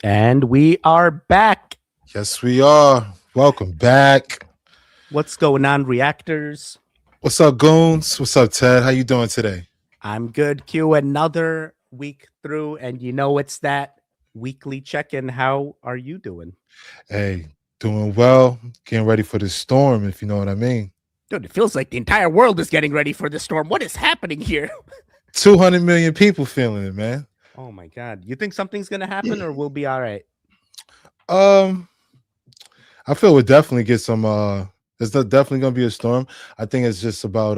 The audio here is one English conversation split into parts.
And we are back. Yes, we are. Welcome back. What's going on, reactors? What's up, goons? What's up, Ted? How you doing today? I'm good, Q. Another week through, and it's that weekly check-in. How are you doing? Hey, doing well. Getting ready for the storm, if you know what I mean. Dude, it feels like the entire world is getting ready for the storm. What is happening here? 200 million people feeling it, man. Oh my god. You think something's gonna happen or we'll be all right? Um, I feel we'll definitely get some there's definitely gonna be a storm. I think it's just about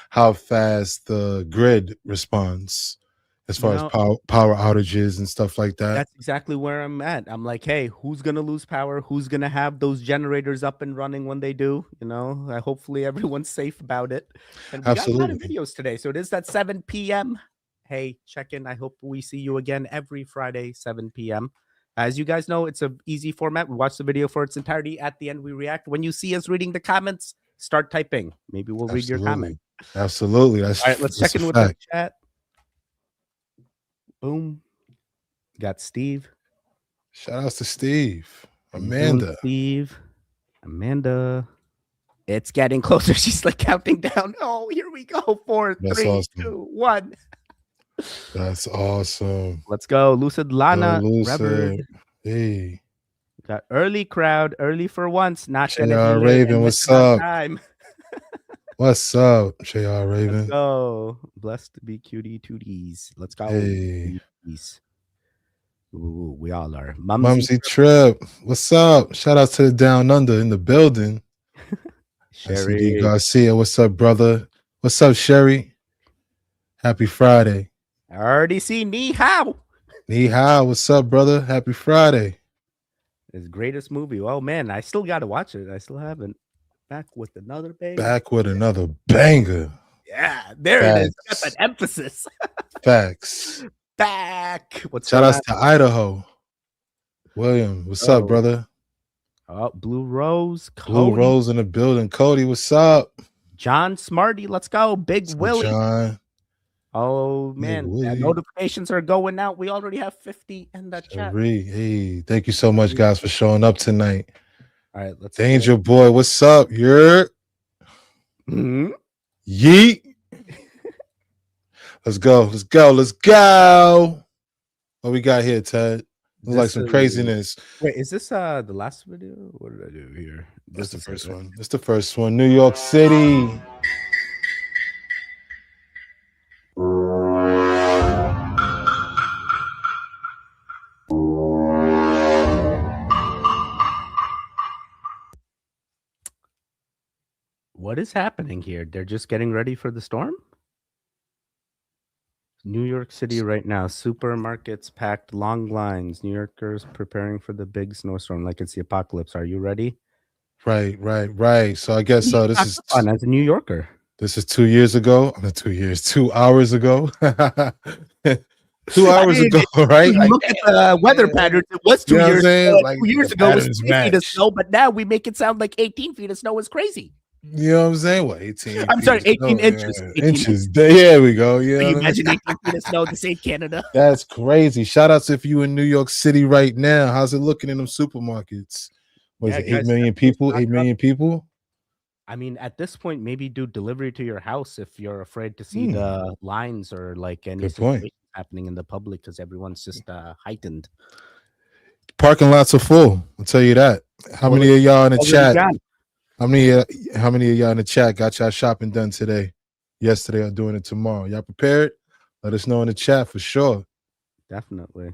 how fast the grid responds as You far as know, power outages and stuff like that. that's exactly where I'm at. I'm like, hey, who's gonna lose power? Who's gonna have those generators up and running when they do? Hopefully everyone's safe about it. And we got a lot of Absolutely. videos today. So it is that 7 p.m. Hey, check in. I hope we see you again every Friday, 7 p.m. As you guys know, it's an easy format. We watch the video for its entirety. At the end, we react. When you see us reading the comments, start typing. Maybe we'll read your comment. Absolutely. Absolutely. All right, let's check That's a in with the fact. chat. Boom. Got Steve. Shout outs to Steve. How you doing, Amanda. Steve? Amanda. It's getting closer. She's like counting down. Oh, here we go. Four, That's three, awesome. 2, 1. That's awesome. Let's go. Lucid Go Lana. Lucid. Revered. Hey. Got early crowd. Early for once. Not gonna JR be late Raven, and miss what's it on up? time. What's up, JR Let's Raven? go. Blessed to be cutie tooties. Let's go. Hey. Ooh, we all are. Mumsy Trip. What's up? Shout out to the Down Under in the building. SCD Sherry. Garcia. What's up, brother? What's up, Sherry? Happy Friday. I already see Ni Hao. Ni hao. What's up, brother? Happy Friday. His greatest movie. Oh man, I still got to watch it. I still haven't. Back with another baby. Back with another banger. Yeah, there Facts. it is. Got that emphasis. Facts. Back. What's Shout going outs to Idaho. William, what's up, brother? Oh, Blue Rose. Blue Cody. Rose in the building. Cody, what's up? John Smarty. Let's go. Big What's up, Willie. John. Oh man, notifications are going out. We already have 50 in the chat. Hey, thank you so much, guys, for showing up tonight. All right, let's Danger Boy, what's up? You're yeet. Let's go. Let's go. Let's go. What we got here, Ted? Looks like some craziness. Wait, is this the last video? What did I do here? This is the first one. It's the first one. New York City. What is happening here? They're just getting ready for the storm? New York City right now. Supermarkets packed, long lines. New Yorkers preparing for the big snowstorm like it's the apocalypse. Are you ready? Right. So I guess this is fun as a New Yorker. This is 2 years ago. Not 2 years, 2 hours ago. 2 hours ago, right? Look at the weather patterns. It was 2 years ago. Like, 2 years ago, it was 3 feet of snow, but now we make it sound like 18 feet of snow is crazy. You know what I'm saying? What, 18? I'm sorry, 18 inches. 18 inches. There we go. Can you imagine 18 feet of snow? This ain't Canada. That's crazy. Shout out to if you in New York City right now. How's it looking in them supermarkets? What is it, 8 million people? 8 million people? I mean, at this point, maybe do delivery to your house if you're afraid to see the lines or like any situation happening in the public because everyone's just heightened. Parking lots are full. I'll tell you that. How many of y'all in the chat? How many of y'all in the chat got y'all shopping done today, yesterday, or doing it tomorrow? Y'all prepared? Let us know in the chat for sure. Definitely.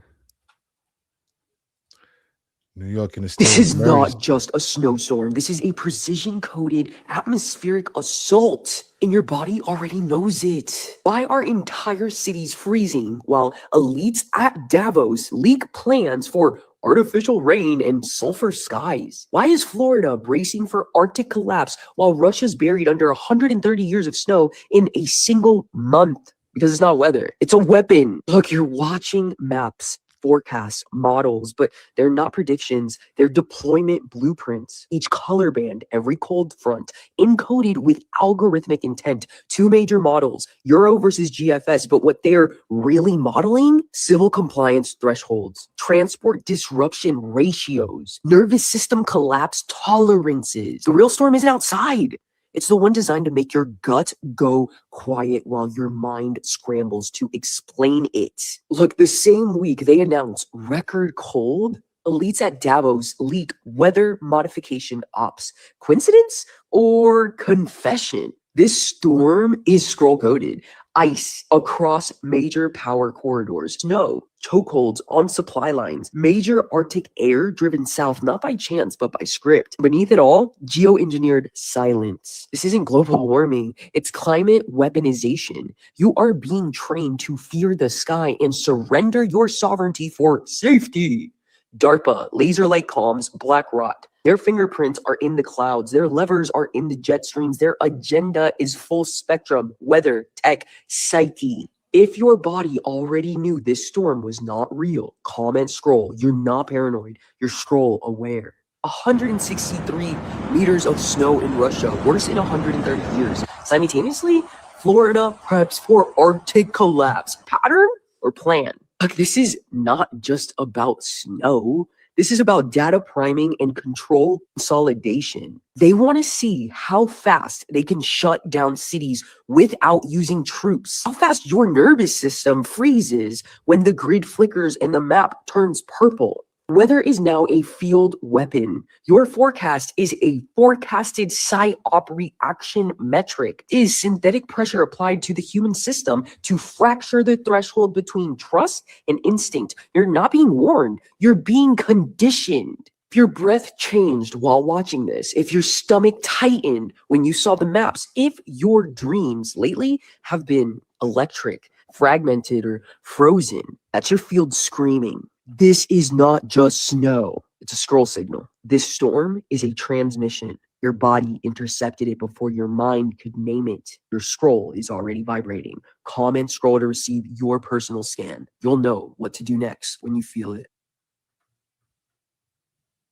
New York in the This is not just a snowstorm. This is a precision-coded atmospheric assault, and your body already knows it. Why are entire cities freezing while elites at Davos leak plans for artificial rain and sulfur skies? Why is Florida bracing for Arctic collapse while Russia's buried under 130 years of snow in a single month? Because it's not weather. It's a weapon. Look, you're watching maps. forecasts, models, but they're not predictions. They're deployment blueprints. Each color band, every cold front, encoded with algorithmic intent. 2 major models, Euro versus GFS, but what they're really modeling? Civil compliance thresholds, transport disruption ratios, nervous system collapse tolerances. The real storm isn't outside. It's the one designed to make your gut go quiet while your mind scrambles to explain it. Look, the same week they announced record cold, elites at Davos leak weather modification ops. Coincidence or confession? This storm is scroll coded. Ice across major power corridors, snow, chokeholds on supply lines, major Arctic air driven south, not by chance, but by script. Beneath it all, geoengineered silence. This isn't global warming, it's climate weaponization. You are being trained to fear the sky and surrender your sovereignty for safety. DARPA, laser light comms, black rot. Their fingerprints are in the clouds. Their levers are in the jet streams. Their agenda is full spectrum, weather, tech, psyche. If your body already knew this storm was not real, comment scroll. You're not paranoid. You're scroll aware. 163 meters of snow in Russia, worse in 130 years. Simultaneously, Florida preps for Arctic collapse. Pattern or plan? Look, this is not just about snow. This is about data priming and control consolidation. They want to see how fast they can shut down cities without using troops. How fast your nervous system freezes when the grid flickers and the map turns purple. Weather is now a field weapon. Your forecast is a forecasted psyop reaction metric. It is synthetic pressure applied to the human system to fracture the threshold between trust and instinct. You're not being warned, you're being conditioned. If your breath changed while watching this, if your stomach tightened when you saw the maps, if your dreams lately have been electric, fragmented, or frozen, that's your field screaming. This is not just snow. It's a scroll signal. This storm is a transmission. Your body intercepted it before your mind could name it. Your scroll is already vibrating. Comment scroll to receive your personal scan. You'll know what to do next when you feel it.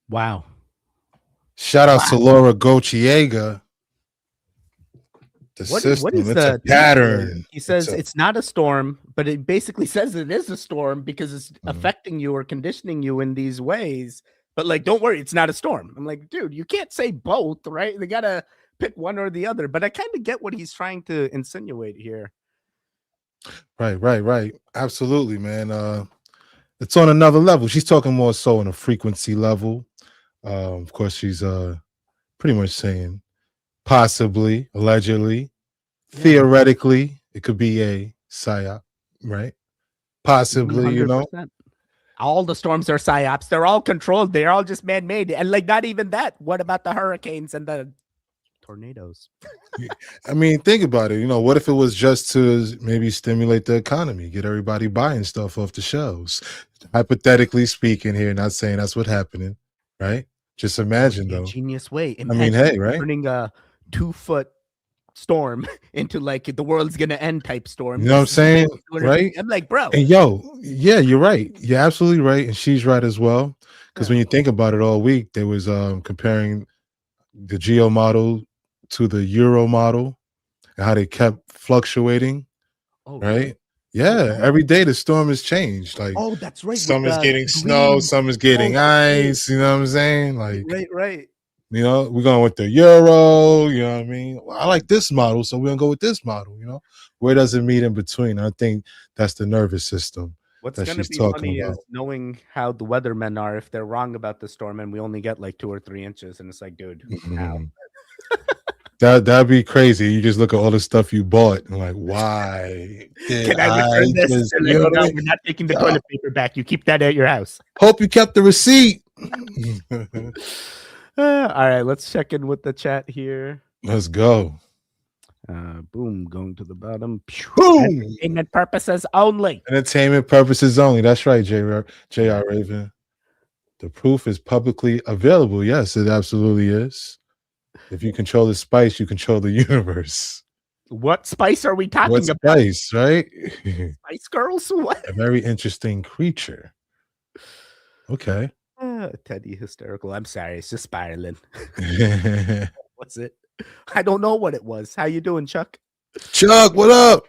Wow. Shout out to Laura Gochiega. What is a pattern. He says it's not a storm, but it basically says it is a storm because it's affecting you or conditioning you in these ways. But like, don't worry, it's not a storm. I'm like, dude, you can't say both, right? They gotta pick one or the other. But I kind of get what he's trying to insinuate here. Right. Absolutely, man. It's on another level. She's talking more so on a frequency level. Of course, she's pretty much saying possibly, allegedly, theoretically, it could be a psyop, right? Possibly, 100%. You know. All the storms are psyops. They're all controlled. They're all just man-made. And like, not even that. What about the hurricanes and the tornadoes? I mean, think about it. You know, what if it was just to maybe stimulate the economy, get everybody buying stuff off the shelves? Hypothetically speaking here, not saying that's what's happening, right? Just imagine, though. Genius way. Imagine, I mean, hey, right? Turning a 2-foot storm into like the world's gonna end type storm. You know what I'm saying? Right? I'm like, bro. And yo, yeah, you're right. You're absolutely right. And she's right as well. Because when you think about it, all week, they was comparing the geo model to the Euro model and how they kept fluctuating. Oh, right? Yeah, every day the storm has changed. Like, oh, that's right. Some is getting snow, some is getting ice. You know what I'm saying? Like, right. You know, we're going with the Euro. You know what I mean? Well, I like this model, so we're gonna go with this model. You know, where does it meet in between? I think that's the nervous system. What's going to be funny is knowing how the weathermen are. If they're wrong about the storm and we only get like 2 or 3 inches, and it's like, dude, how? That'd be crazy. You just look at all the stuff you bought and like, why? Can I return this? Like, no, we're not taking the toilet paper back. You keep that at your house. Hope you kept the receipt. All right, let's check in with the chat here. Let's go. Boom, going to the bottom. Boom. Entertainment purposes only. Entertainment purposes only. That's right, JR Raven. The proof is publicly available. Yes, it absolutely is. If you control the spice, you control the universe. What spice are we talking about? Spice, right? Spice Girls? What? A very interesting creature. Okay. Teddy hysterical. I'm sorry, it's just spiraling. What's it? I don't know what it was. How you doing, Chuck? Chuck, what up?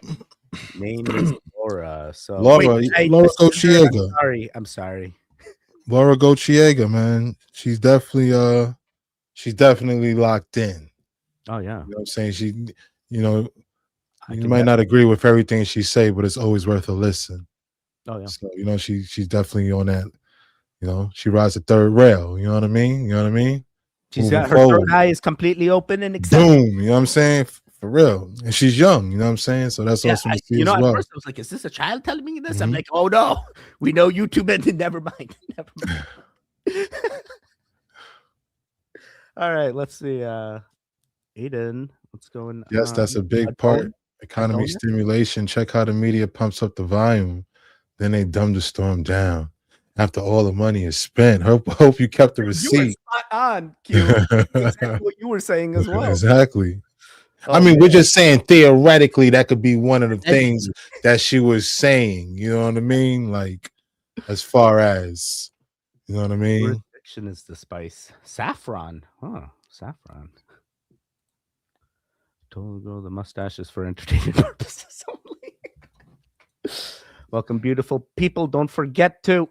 Name is Laura. So Laura, wait, I Laura misgendered? Gochiega. I'm sorry. Laura Gochiega, man. She's definitely locked in. Oh yeah. You know what I'm saying? She, you know, I you can might not agree with everything she say, but it's always worth a listen. Oh yeah. So, you know, she's definitely on that. You know, she rides the third rail. You know what I mean? You know what I mean? She's Moving got her forward. third eye is completely open and accepting. Boom. You know what I'm saying? For real. And she's young. You know what I'm saying? So that's awesome to see as At well. first I was like, is this a child telling me this? I'm like, oh no, we know YouTube ended. Never mind. Never mind. All right, let's see. Aiden, what's going on? Yes, that's a big part. Economy stimulation. Check how the media pumps up the volume. Then they dumb the storm down. After all the money is spent. Hope you kept the receipt. You were spot on, Q. Exactly what you were saying as well. Exactly. Oh, I mean, we're just saying theoretically that could be one of the things that she was saying. You know what I mean? Like, as far as, you know what I mean? Jurisdiction is the spice. Saffron. Huh. Saffron. Told the girl the mustache is for entertainment purposes only. Welcome, beautiful people. Don't forget to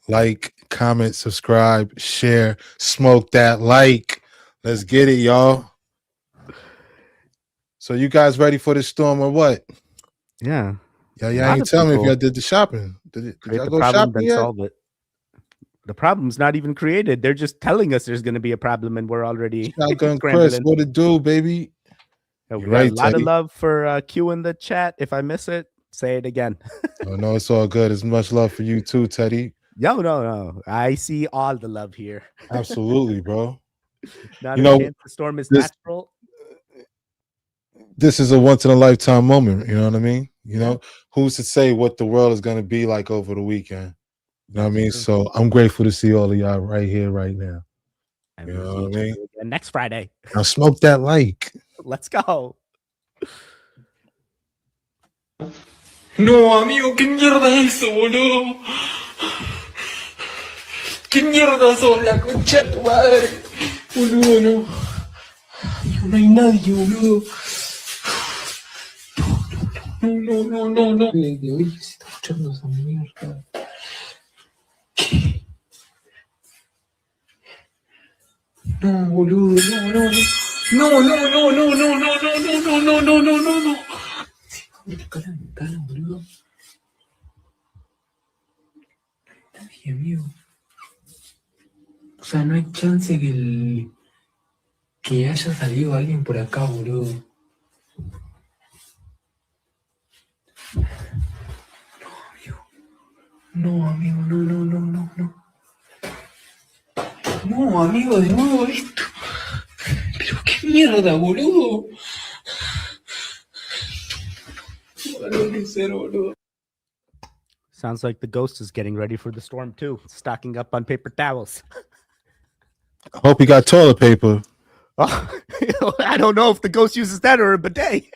like, comment, subscribe, share, smoke that like. Let's get it, y'all. So you guys ready for the storm or what? Yeah. Yeah, y'all ain't tell me if y'all did the shopping. Did y'all go shopping yet? Solve it. The problem's not even created. They're just telling us there's going to be a problem, and we're already Shotgun Chris, what it do, baby? We got a lot of love for Q in the chat. If I miss it, say it again. Oh no, it's all good. It's much love for you too, Teddy. No. I see all the love here. Absolutely, bro. Not a chance the storm is natural. This is a once in a lifetime moment. You know what I mean? You know, who's to say what the world is going to be like over the weekend? You know what I mean? So I'm grateful to see all of y'all right here, right now. And you know what I mean? Next Friday. Now smoke that like. Let's go. No, amigo, ¿qué mierda es eso, boludo? ¿Qué mierda son la concha de tu madre? Boludo, no. No hay nadie, boludo. No. De hoy se está escuchando esa mierda. ¿Qué? No, boludo, no. Toca la ventana, boludo. Nadie, amigo. O sea, no hay chance que haya salido alguien por acá, boludo. No, amigo, no. No, amigo, de nuevo esto. Pero qué mierda, boludo. Sounds like the ghost is getting ready for the storm too. Stocking up on paper towels. I hope you got toilet paper. Oh, I don't know if the ghost uses that or a bidet.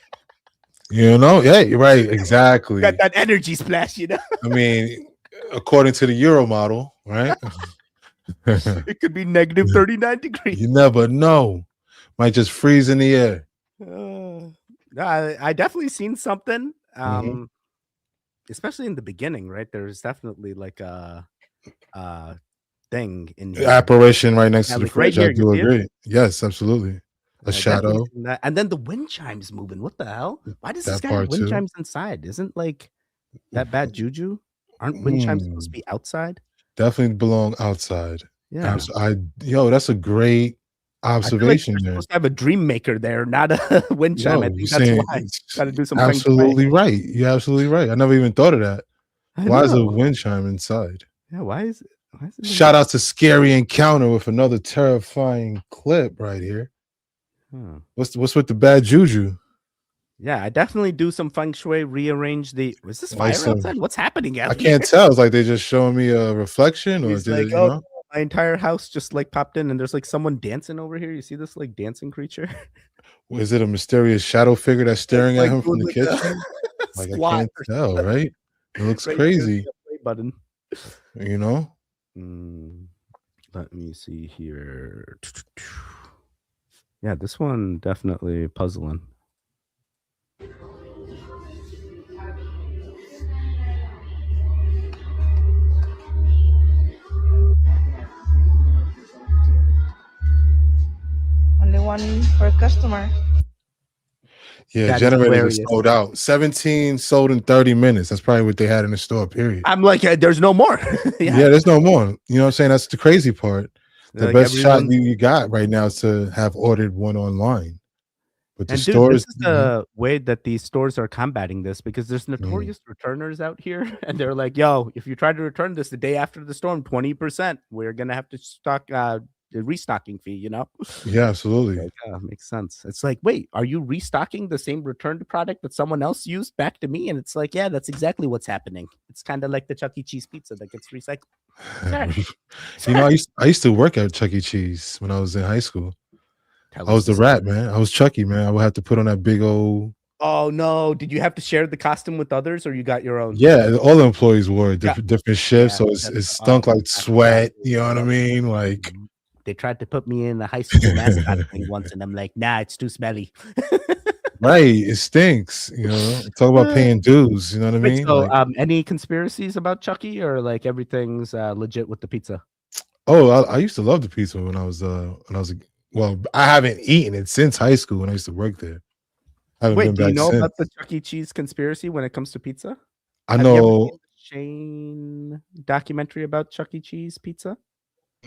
You know, yeah, you're right, exactly. Got that energy splash, you know. I mean, according to the Euro model, right? It could be negative 39 degrees. You never know. Might just freeze in the air. I definitely seen something. Especially in the beginning, right? There's definitely like a thing in here. Apparition right next to the like fridge. Right here, I do agree. Yes, absolutely. A shadow. And then the wind chimes moving. What the hell? Why does this guy have wind chimes inside? Isn't like that bad juju? Aren't wind chimes supposed to be outside? Definitely belong outside. Yeah. That's a great observation. You're supposed to have a dream maker there, not a wind chime. I think that's why. Got to do some absolutely right. You're absolutely right. I never even thought of that. Why is a wind chime inside? Yeah, why is it? Shout out to Scary Encounter with another terrifying clip right here. What's with the bad juju? Yeah, I definitely do some feng shui, rearrange the. Was this fire outside? What's happening out I can't tell. It's like they're just showing me a reflection, or did you know? My entire house just like popped in, and there's like someone dancing over here. You see this like dancing creature? Is it a mysterious shadow figure that's staring at him from the kitchen? Like I can't tell, right? It looks crazy. Button. You know. Let me see here. Yeah, this one definitely puzzling. Only one per customer. Yeah, That is generators are hilarious. sold out. 17 sold in 30 minutes. That's probably what they had in the store, period. I'm like, there's no more. Yeah, there's no more. You know what I'm saying? That's the crazy part. The Like best shot everyone's you got right now is to have ordered one online. But the And dude, this stores, is the way that these stores are combating this because there's Mm. notorious returners out here, and they're like, "Yo, if you try to return this the day after the storm, 20%, we're gonna have to stock the restocking fee." You know? Yeah, absolutely. Like, makes sense. It's like, wait, are you restocking the same returned product that someone else used back to me? And it's like, yeah, that's exactly what's happening. It's kind of like the Chuck E. Cheese pizza that gets recycled. You know, I used to work at Chuck E. Cheese when I was in high school. I was the rat, man. I was Chucky, man. I would have to put on that big old. Oh no! Did you have to share the costume with others, or you got your own? Yeah, all the employees wore different shifts, Yeah, so it stunk like sweat. You know what I mean? Like they tried to put me in the high school mascot thing once, and I'm like, nah, it's too smelly. right, it stinks. You know, talk about paying dues. You know what I mean? So, Like, any conspiracies about Chucky, or like everything's legit with the pizza? oh, I used to love the pizza when I was well, I haven't eaten it since high school when I used to work there. I haven't Wait, been do you back know since. about the Chuck E. Cheese conspiracy when it comes to pizza? I Have you ever know. seen the Shane documentary about Chuck E. Cheese pizza?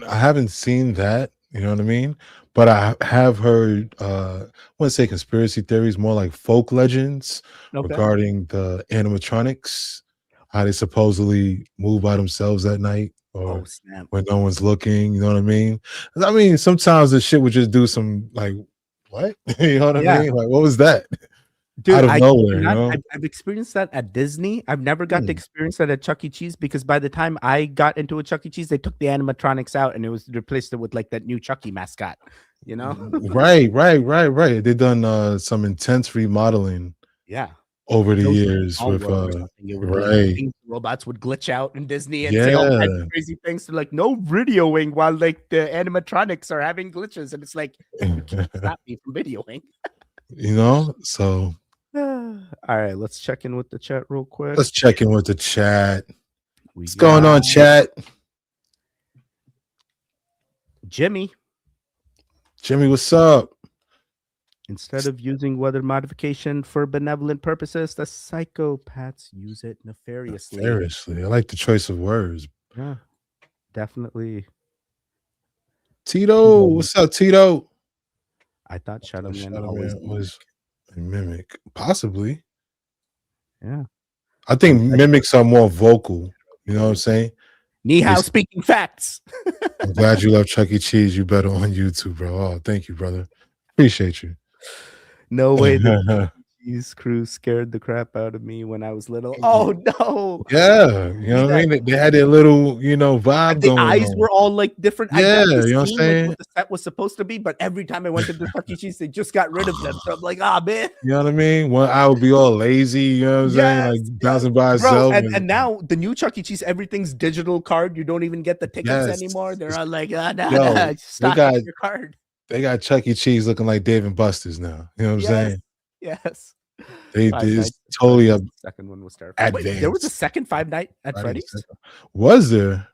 I haven't seen that, you know what I mean? But I have heard I wouldn't say conspiracy theories, more like folk legends regarding the animatronics, how they supposedly move by themselves at night or snap. when no one's looking, you know what I mean? I mean, sometimes the shit would just do some like what? You know what I mean? Like, what was that? Dude, Out of nowhere, you know? I've experienced that at Disney. I've never got to experience that at Chuck E. Cheese because by the time I got into a Chuck E. Cheese, they took the animatronics out and it was replaced it with like that new Chucky mascot, you know? Right. They done some intense remodeling. Yeah. Over the years with right, robots would glitch out in Disney and say all kinds of crazy things. To like no videoing while like the animatronics are having glitches, and it's like you can't stop me from videoing. You know, so all right, let's check in with the chat real quick. Let's check in with the chat. What's going on, chat? Jimmy, what's up? Instead of using weather modification for benevolent purposes, the psychopaths use it nefariously. I like the choice of words. Yeah, definitely. Tito, what's up, Tito? I thought Shadow Man was a mimic, possibly. Yeah, I think mimics are more vocal. You know what I'm saying? Ni hao speaking facts. I'm glad you love Chuck E. Cheese. You better on YouTube, bro. Oh, thank you, brother. Appreciate you. No way the cheese crew scared the crap out of me when I was little. Oh no! Yeah, you know what I mean. They had their little, vibe. And the eyes were all like different. Yeah, you know what I'm saying. Like what the set was supposed to be, but every time I went to the Chuck E. Cheese, they just got rid of them. So I'm like, man. You know what I mean? One eye would be all lazy. You know what I'm saying? Like bouncing by itself. And now the new Chuck E. Cheese, everything's digital card. You don't even get the tickets anymore. They're all like, stop your card. They got Chuck E. Cheese looking like Dave and Buster's now. You know what I'm saying? Yes. It's totally a second one was terrible. advanced. Wait, there was a second Five Nights at Freddy's? Was there?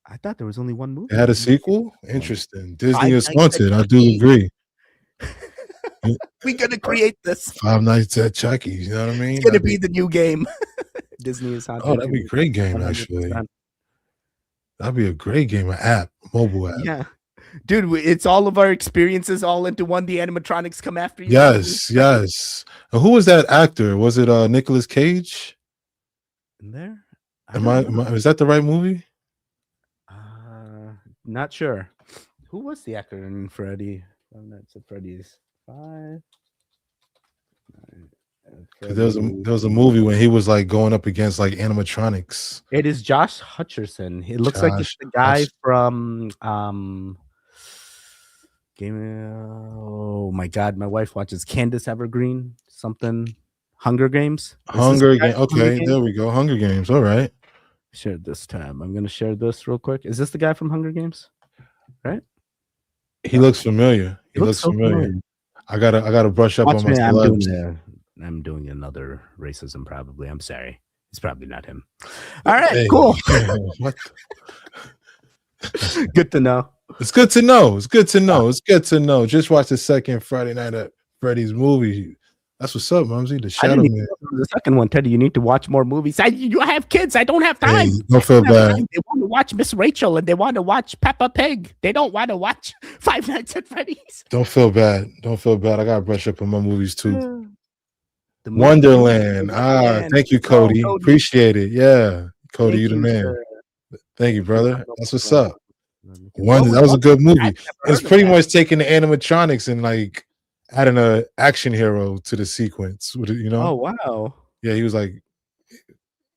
I thought there was only one movie. They had a sequel? Interesting. Disney is haunted. I do agree. We're gonna create this. Five Nights at Chucky's. You know what I mean? It's gonna be the new game. Disney is haunted. Oh, that'd be a great game, 100%. Actually. That'd be a great game, an app, mobile app. Yeah. Dude, it's all of our experiences all into one. The animatronics come after you. Yes. And who was that actor? Was it Nicolas Cage? In there? Is that the right movie? Not sure. Who was the actor in Freddy? Five Nights at Freddy's. There was a movie when he was like going up against like animatronics. It is Josh Hutcherson. It looks like it's the guy from Oh my god, my wife watches Candace Evergreen, something Hunger Games. Hunger Games. Okay, there we go. Hunger Games. All right. Share this tab. I'm gonna share this real quick. Is this the guy from Hunger Games? Right? He looks familiar. He looks looks so familiar. I gotta brush up on my celebs. I'm doing another racism. Probably. I'm sorry. It's probably not him. All right. Hey, Cool. What? Good to know. It's good to know. It's good to know. It's good to know. Just watch the second Friday Night at Freddy's movie. That's what's up, Mumsy. The Shadow Man. The second one, Teddy. You need to watch more movies. You have kids. I don't have time. Hey, don't feel bad. They want to watch Miss Rachel and they want to watch Peppa Pig. They don't want to watch Five Nights at Freddy's. Don't feel bad. Don't feel bad. I gotta brush up on my movies too. Wonderland. Thank you, Cody. Appreciate it. Yeah, Cody, you the man. Thank you, brother. That's what's up. That was a good movie. It's pretty much taking the animatronics and like adding a action hero to the sequence. You know? Oh wow. Yeah, he was like,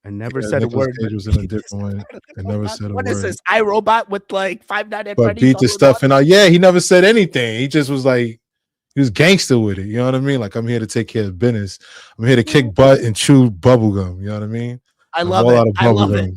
I never said a word. Cage was in a different way. I never said a word. What is this? iRobot with like Five Nights at Freddy's? But beat the stuff and all. Yeah, he never said anything. He just was like, he was gangster with it. You know what I mean? Like, I'm here to take care of business. I'm here to kick butt and chew bubblegum. You know what I mean? I love it. I love it.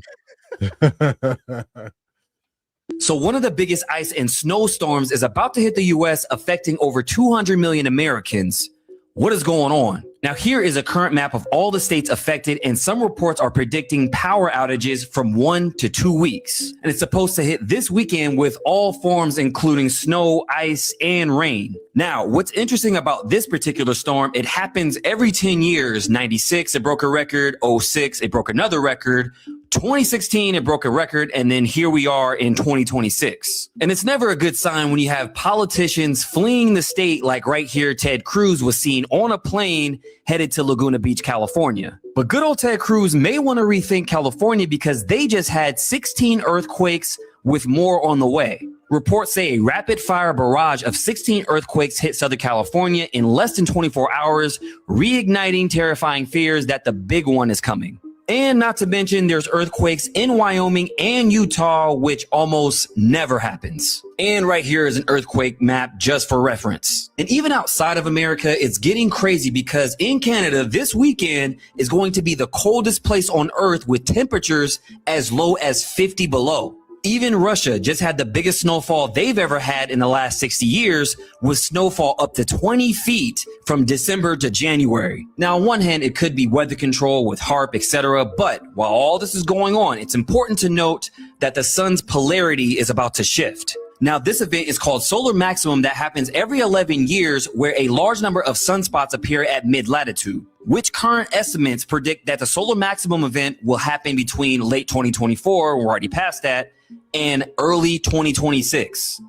So one of the biggest ice and snowstorms is about to hit the U.S., affecting over 200 million Americans. What is going on? Now, here is a current map of all the states affected, and some reports are predicting power outages from 1 to 2 weeks. And it's supposed to hit this weekend with all forms, including snow, ice, and rain. Now, what's interesting about this particular storm, it happens every 10 years. 96, it broke a record. 06, it broke another record. 2016, it broke a record, and then here we are in 2026. And it's never a good sign when you have politicians fleeing the state, like right here, Ted Cruz was seen on a plane headed to Laguna Beach, California. But good old Ted Cruz may want to rethink California because they just had 16 earthquakes with more on the way. Reports say a rapid-fire barrage of 16 earthquakes hit Southern California in less than 24 hours, reigniting terrifying fears that the big one is coming. And not to mention, there's earthquakes in Wyoming and Utah, which almost never happens. And right here is an earthquake map just for reference. And even outside of America, it's getting crazy because in Canada, this weekend is going to be the coldest place on Earth with temperatures as low as 50 below. Even Russia just had the biggest snowfall they've ever had in the last 60 years, with snowfall up to 20 feet from December to January. Now, on one hand, it could be weather control with HARP, etc. But while all this is going on, it's important to note that the sun's polarity is about to shift. Now, this event is called solar maximum that happens every 11 years, where a large number of sunspots appear at mid-latitude, which current estimates predict that the solar maximum event will happen between late 2024, we're already past that, and early 2026.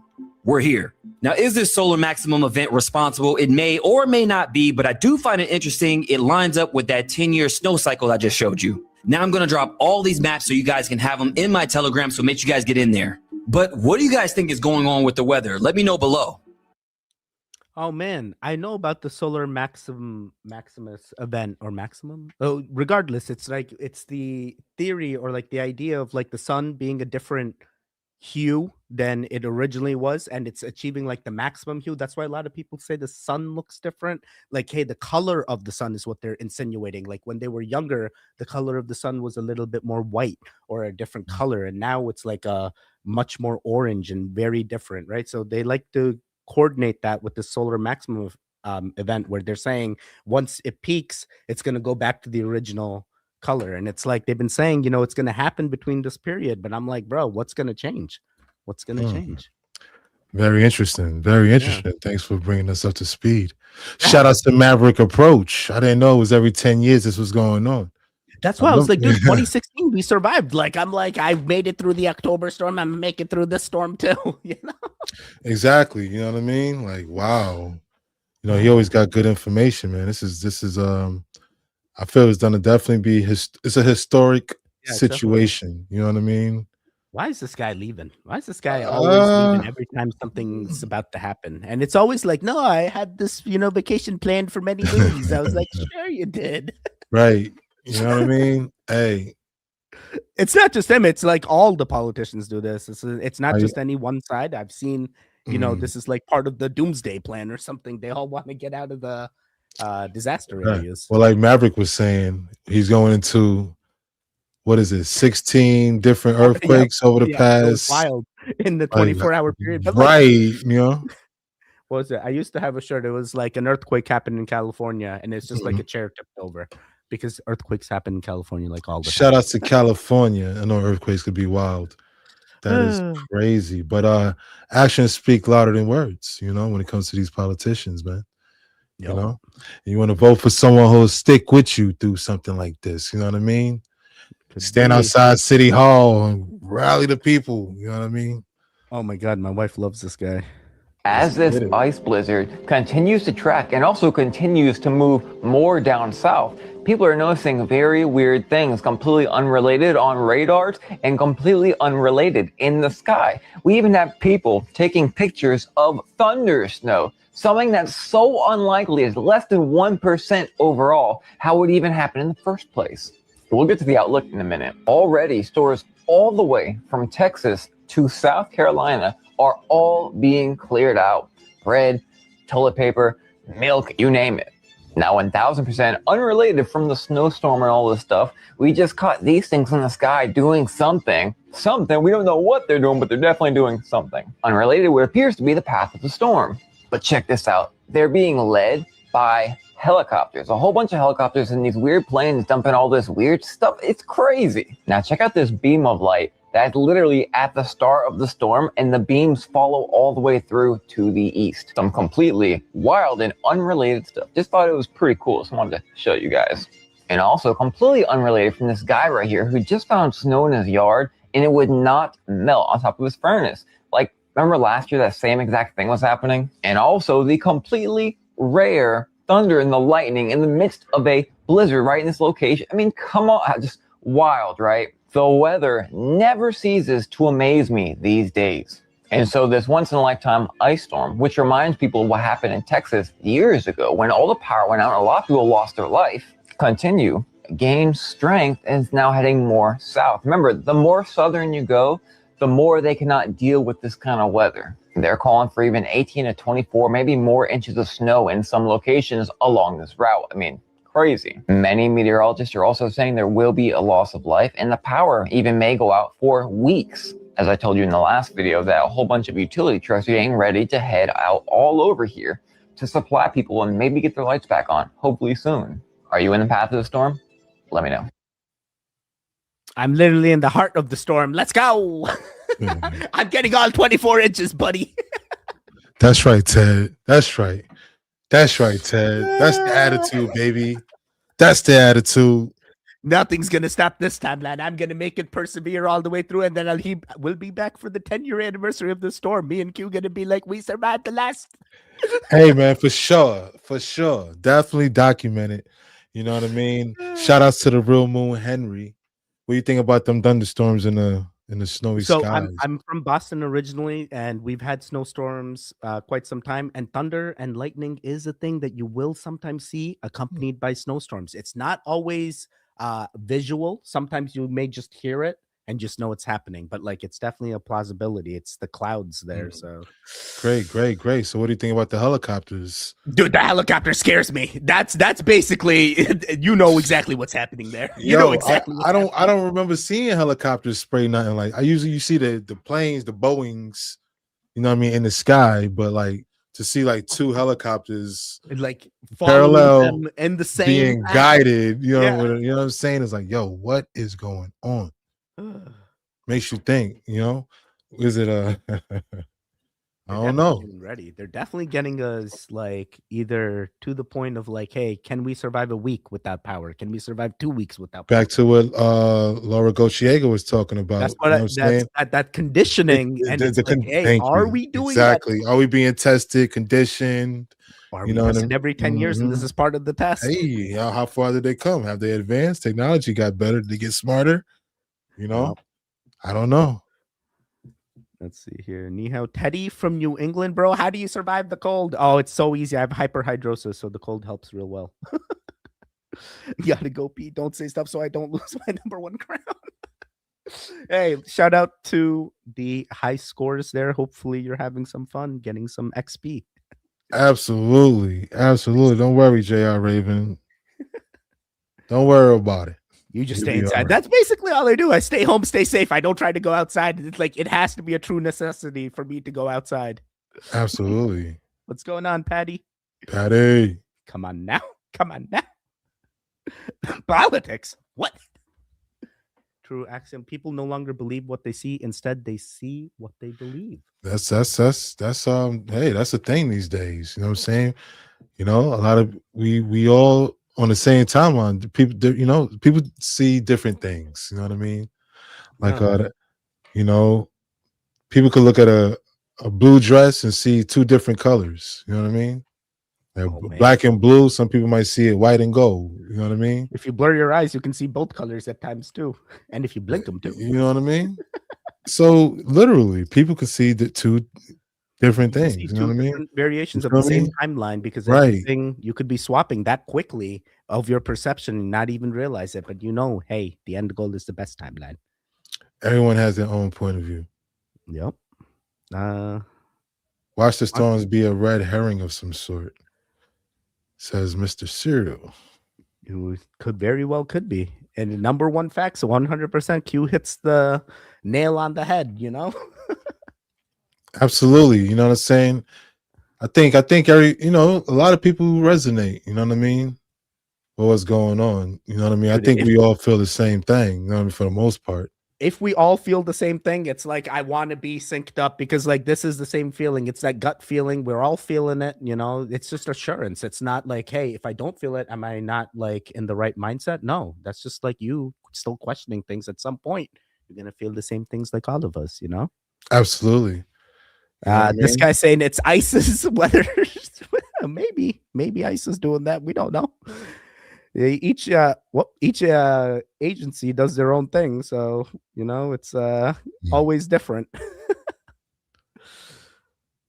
We're here. Now, is this solar maximum event responsible? It may or may not be, but I do find it interesting. It lines up with that 10-year snow cycle I just showed you. Now I'm going to drop all these maps so you guys can have them in my Telegram, so make sure you guys get in there. But what do you guys think is going on with the weather? Let me know below. Oh man, I know about the solar maximus event or maximum. Oh, regardless, it's like it's the theory or like the idea of like the sun being a different hue than it originally was, and it's achieving like the maximum hue. That's why a lot of people say the sun looks different. Like, hey, the color of the sun is what they're insinuating. Like when they were younger, the color of the sun was a little bit more white or a different color, and now it's like a much more orange and very different, right? So they like to coordinate that with the solar maximum event, where they're saying once it peaks, it's going to go back to the original color. And it's like they've been saying, you know, it's going to happen between this period. But I'm like, bro, what's going to change? What's going to change? Very interesting. Very interesting. Yeah. Thanks for bringing us up to speed. Shout out to Maverick Approach. I didn't know it was every 10 years this was going on. That's why I was like, dude, 2016, we survived. Like, I'm like, I made it through the October storm. I'm gonna make it through this storm too. You know? Exactly. You know what I mean? Like, wow. You know, he always got good information, man. This is I feel it's gonna definitely be it's a historic situation. You know what I mean? Why is this guy leaving? Why is this guy always leaving every time something's about to happen? And it's always like, no, I had this, you know, vacation planned for many movies. I was like, sure you did. Right. You know what I mean? Hey, it's not just him. It's like all the politicians do this. It's not just any one side. I've seen, you know, this is like part of the doomsday plan or something. They all want to get out of the disaster areas. Well, like Maverick was saying, he's going into what is it, 16 different Yeah, earthquakes over the yeah, it was past, wild in the like, 24-hour period. But like, right, you know. what was it? I used to have a shirt. It was like an earthquake happened in California, and it's just like Mhm. a chair tipped over because earthquakes happen in California like all the Shout time. out to California. I know earthquakes could be wild. That is crazy. But actions speak louder than words, you know, when it comes to these politicians, man. You Yep. know, you want to vote for someone who'll stick with you through something like this. You know what I mean? Could Stand be. outside City Hall and rally the people. You know what I mean? Oh my God, my wife loves this guy. As this ice blizzard continues to track and also continues to move more down south, people are noticing very weird things completely unrelated on radars and completely unrelated in the sky. We even have people taking pictures of thunder snow, something that's so unlikely is less than 1% overall. How would it even happen in the first place? We'll get to the outlook in a minute. Already, stores all the way from Texas to South Carolina are all being cleared out. Bread, toilet paper, milk, you name it. Now, 1000% unrelated from the snowstorm and all this stuff, we just caught these things in the sky doing something. Something, we don't know what they're doing, but they're definitely doing something. Unrelated to what appears to be the path of the storm. But check this out. They're being led by helicopters, a whole bunch of helicopters and these weird planes dumping all this weird stuff. It's crazy. Now check out this beam of light that's literally at the start of the storm, and the beams follow all the way through to the east. Some completely wild and unrelated stuff. Just thought it was pretty cool, so I wanted to show you guys. And also completely unrelated from this guy right here who just found snow in his yard and it would not melt on top of his furnace. Like, remember last year that same exact thing was happening? And also the completely rare thunder and the lightning in the midst of a blizzard right in this location. I mean, come on, just wild, right? The weather never ceases to amaze me these days. And so this once in a lifetime ice storm, which reminds people of what happened in Texas years ago when all the power went out and a lot of people lost their life, gain strength and is now heading more south. Remember, the more southern you go, the more they cannot deal with this kind of weather. They're calling for even 18 to 24, maybe more inches of snow in some locations along this route. I mean, crazy. Many meteorologists are also saying there will be a loss of life and the power even may go out for weeks. As I told you in the last video, that a whole bunch of utility trucks are getting ready to head out all over here to supply people and maybe get their lights back on, hopefully soon. Are you in the path of the storm? Let me know. I'm literally in the heart of the storm. Let's go. I'm getting all 24 inches, buddy. That's right, Ted. That's right. That's right, Ted. That's the attitude, baby. That's the attitude. Nothing's gonna stop this time, lad. I'm gonna make it persevere all the way through, and then we'll be back for the 10-year anniversary of the storm. Me and Q gonna be like, we survived the last. Hey, man, for sure, definitely document it. You know what I mean? Shout outs to the real Moon Henry. What do you think about them thunderstorms in the snowy skies? I'm from Boston originally, and we've had snowstorms quite some time. And thunder and lightning is a thing that you will sometimes see accompanied by snowstorms. It's not always visual. Sometimes you may just hear it and just know it's happening, but like it's definitely a plausibility. It's the clouds there. So great. So what do you think about the helicopters? Dude, the helicopter scares me. That's basically, you know exactly what's happening there. You know exactly. I don't remember seeing helicopters spray nothing. Like I usually you see the planes, the Boeings, you know what I mean, in the sky, but like to see like two helicopters like parallel them in the same being path. guided, you know, you know what I'm saying? It's like, yo, what is going on? Makes you think, you know, is it I don't know. Ready. They're definitely getting us like either to the point of like, hey, can we survive a week without power? Can we survive 2 weeks without power? Back to what Laura Gautier was talking about. That's what I'm saying. That conditioning. And it's like, hey, are we doing exactly? Are we being tested, conditioned? Are we tested every 10 years? And this is part of the test. Hey, how far did they come? Have they advanced? Technology got better. Did they get smarter? You know, I don't know. Let's see here. Nihao Teddy from New England, bro. How do you survive the cold? Oh, it's so easy. I have hyperhidrosis, so the cold helps real well. You gotta go pee. Don't say stuff so I don't lose my #1 crown. Hey, shout out to the high scores there. Hopefully you're having some fun, getting some XP. Absolutely. Don't worry, JR Raven. Don't worry about it. You just You'll stay be all inside. right. That's basically all I do. I stay home, stay safe. I don't try to go outside. It's like it has to be a true necessity for me to go outside. Absolutely. What's going on, Patty? Patty. Come on now. Come on now. Politics. What? True axiom. People no longer believe what they see. Instead, they see what they believe. That's hey, that's the thing these days. You know what I'm saying? You know, a lot of we all on the same timeline. People, you know, people see different things. You know what I mean? Like, you know, people could look at a blue dress and see two different colors. You know what I mean? Like black and blue. Some people might see it white and gold. You know what I mean? If you blur your eyes, you can see both colors at times too, and if you blink them too. You know what I mean? So literally, people could see the two different things. You know what I mean? Variations of the same timeline, because everything you could be swapping that quickly of your perception and not even realize it. But you know, hey, the end goal is the best timeline. Everyone has their own point of view. Yep. Watch the storms be a red herring of some sort, says Mr. Serial. Who could very well could be. And the number one fact, so 100% Q hits the nail on the head, you know? Absolutely. You know what I'm saying? I think every, you know, a lot of people resonate, you know what I mean? With what's going on. You know what I mean? I think we all feel the same thing, you know what I mean, for the most part. If we all feel the same thing, it's like I want to be synced up, because like this is the same feeling. It's that gut feeling. We're all feeling it, you know. It's just assurance. It's not like, hey, if I don't feel it, am I not like in the right mindset? No, that's just like you still questioning things. At some point, you're gonna feel the same things like all of us, you know. Absolutely. This guy saying it's ISIS weather. maybe ISIS is doing that. We don't know. Each agency does their own thing, so you know it's always different.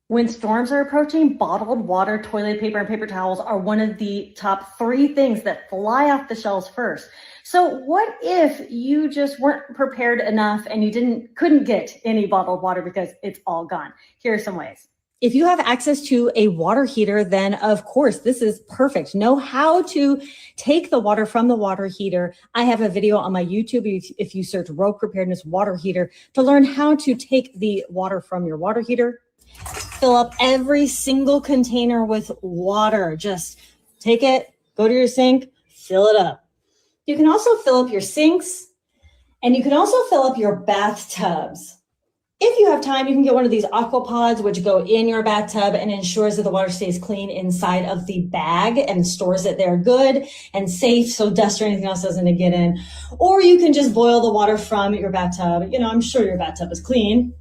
When storms are approaching, bottled water, toilet paper, and paper towels are one of the top 3 things that fly off the shelves first. So what if you just weren't prepared enough and you couldn't get any bottled water because it's all gone? Here are some ways. If you have access to a water heater, then of course, this is perfect. Know how to take the water from the water heater. I have a video on my YouTube, if you search road preparedness water heater, to learn how to take the water from your water heater. Fill up every single container with water. Just take it, go to your sink, fill it up. You can also fill up your sinks, and you can also fill up your bathtubs. If you have time, you can get one of these aqua pods, which go in your bathtub and ensures that the water stays clean inside of the bag and stores it there good and safe, so dust or anything else doesn't get in. Or you can just boil the water from your bathtub. You know, I'm sure your bathtub is clean.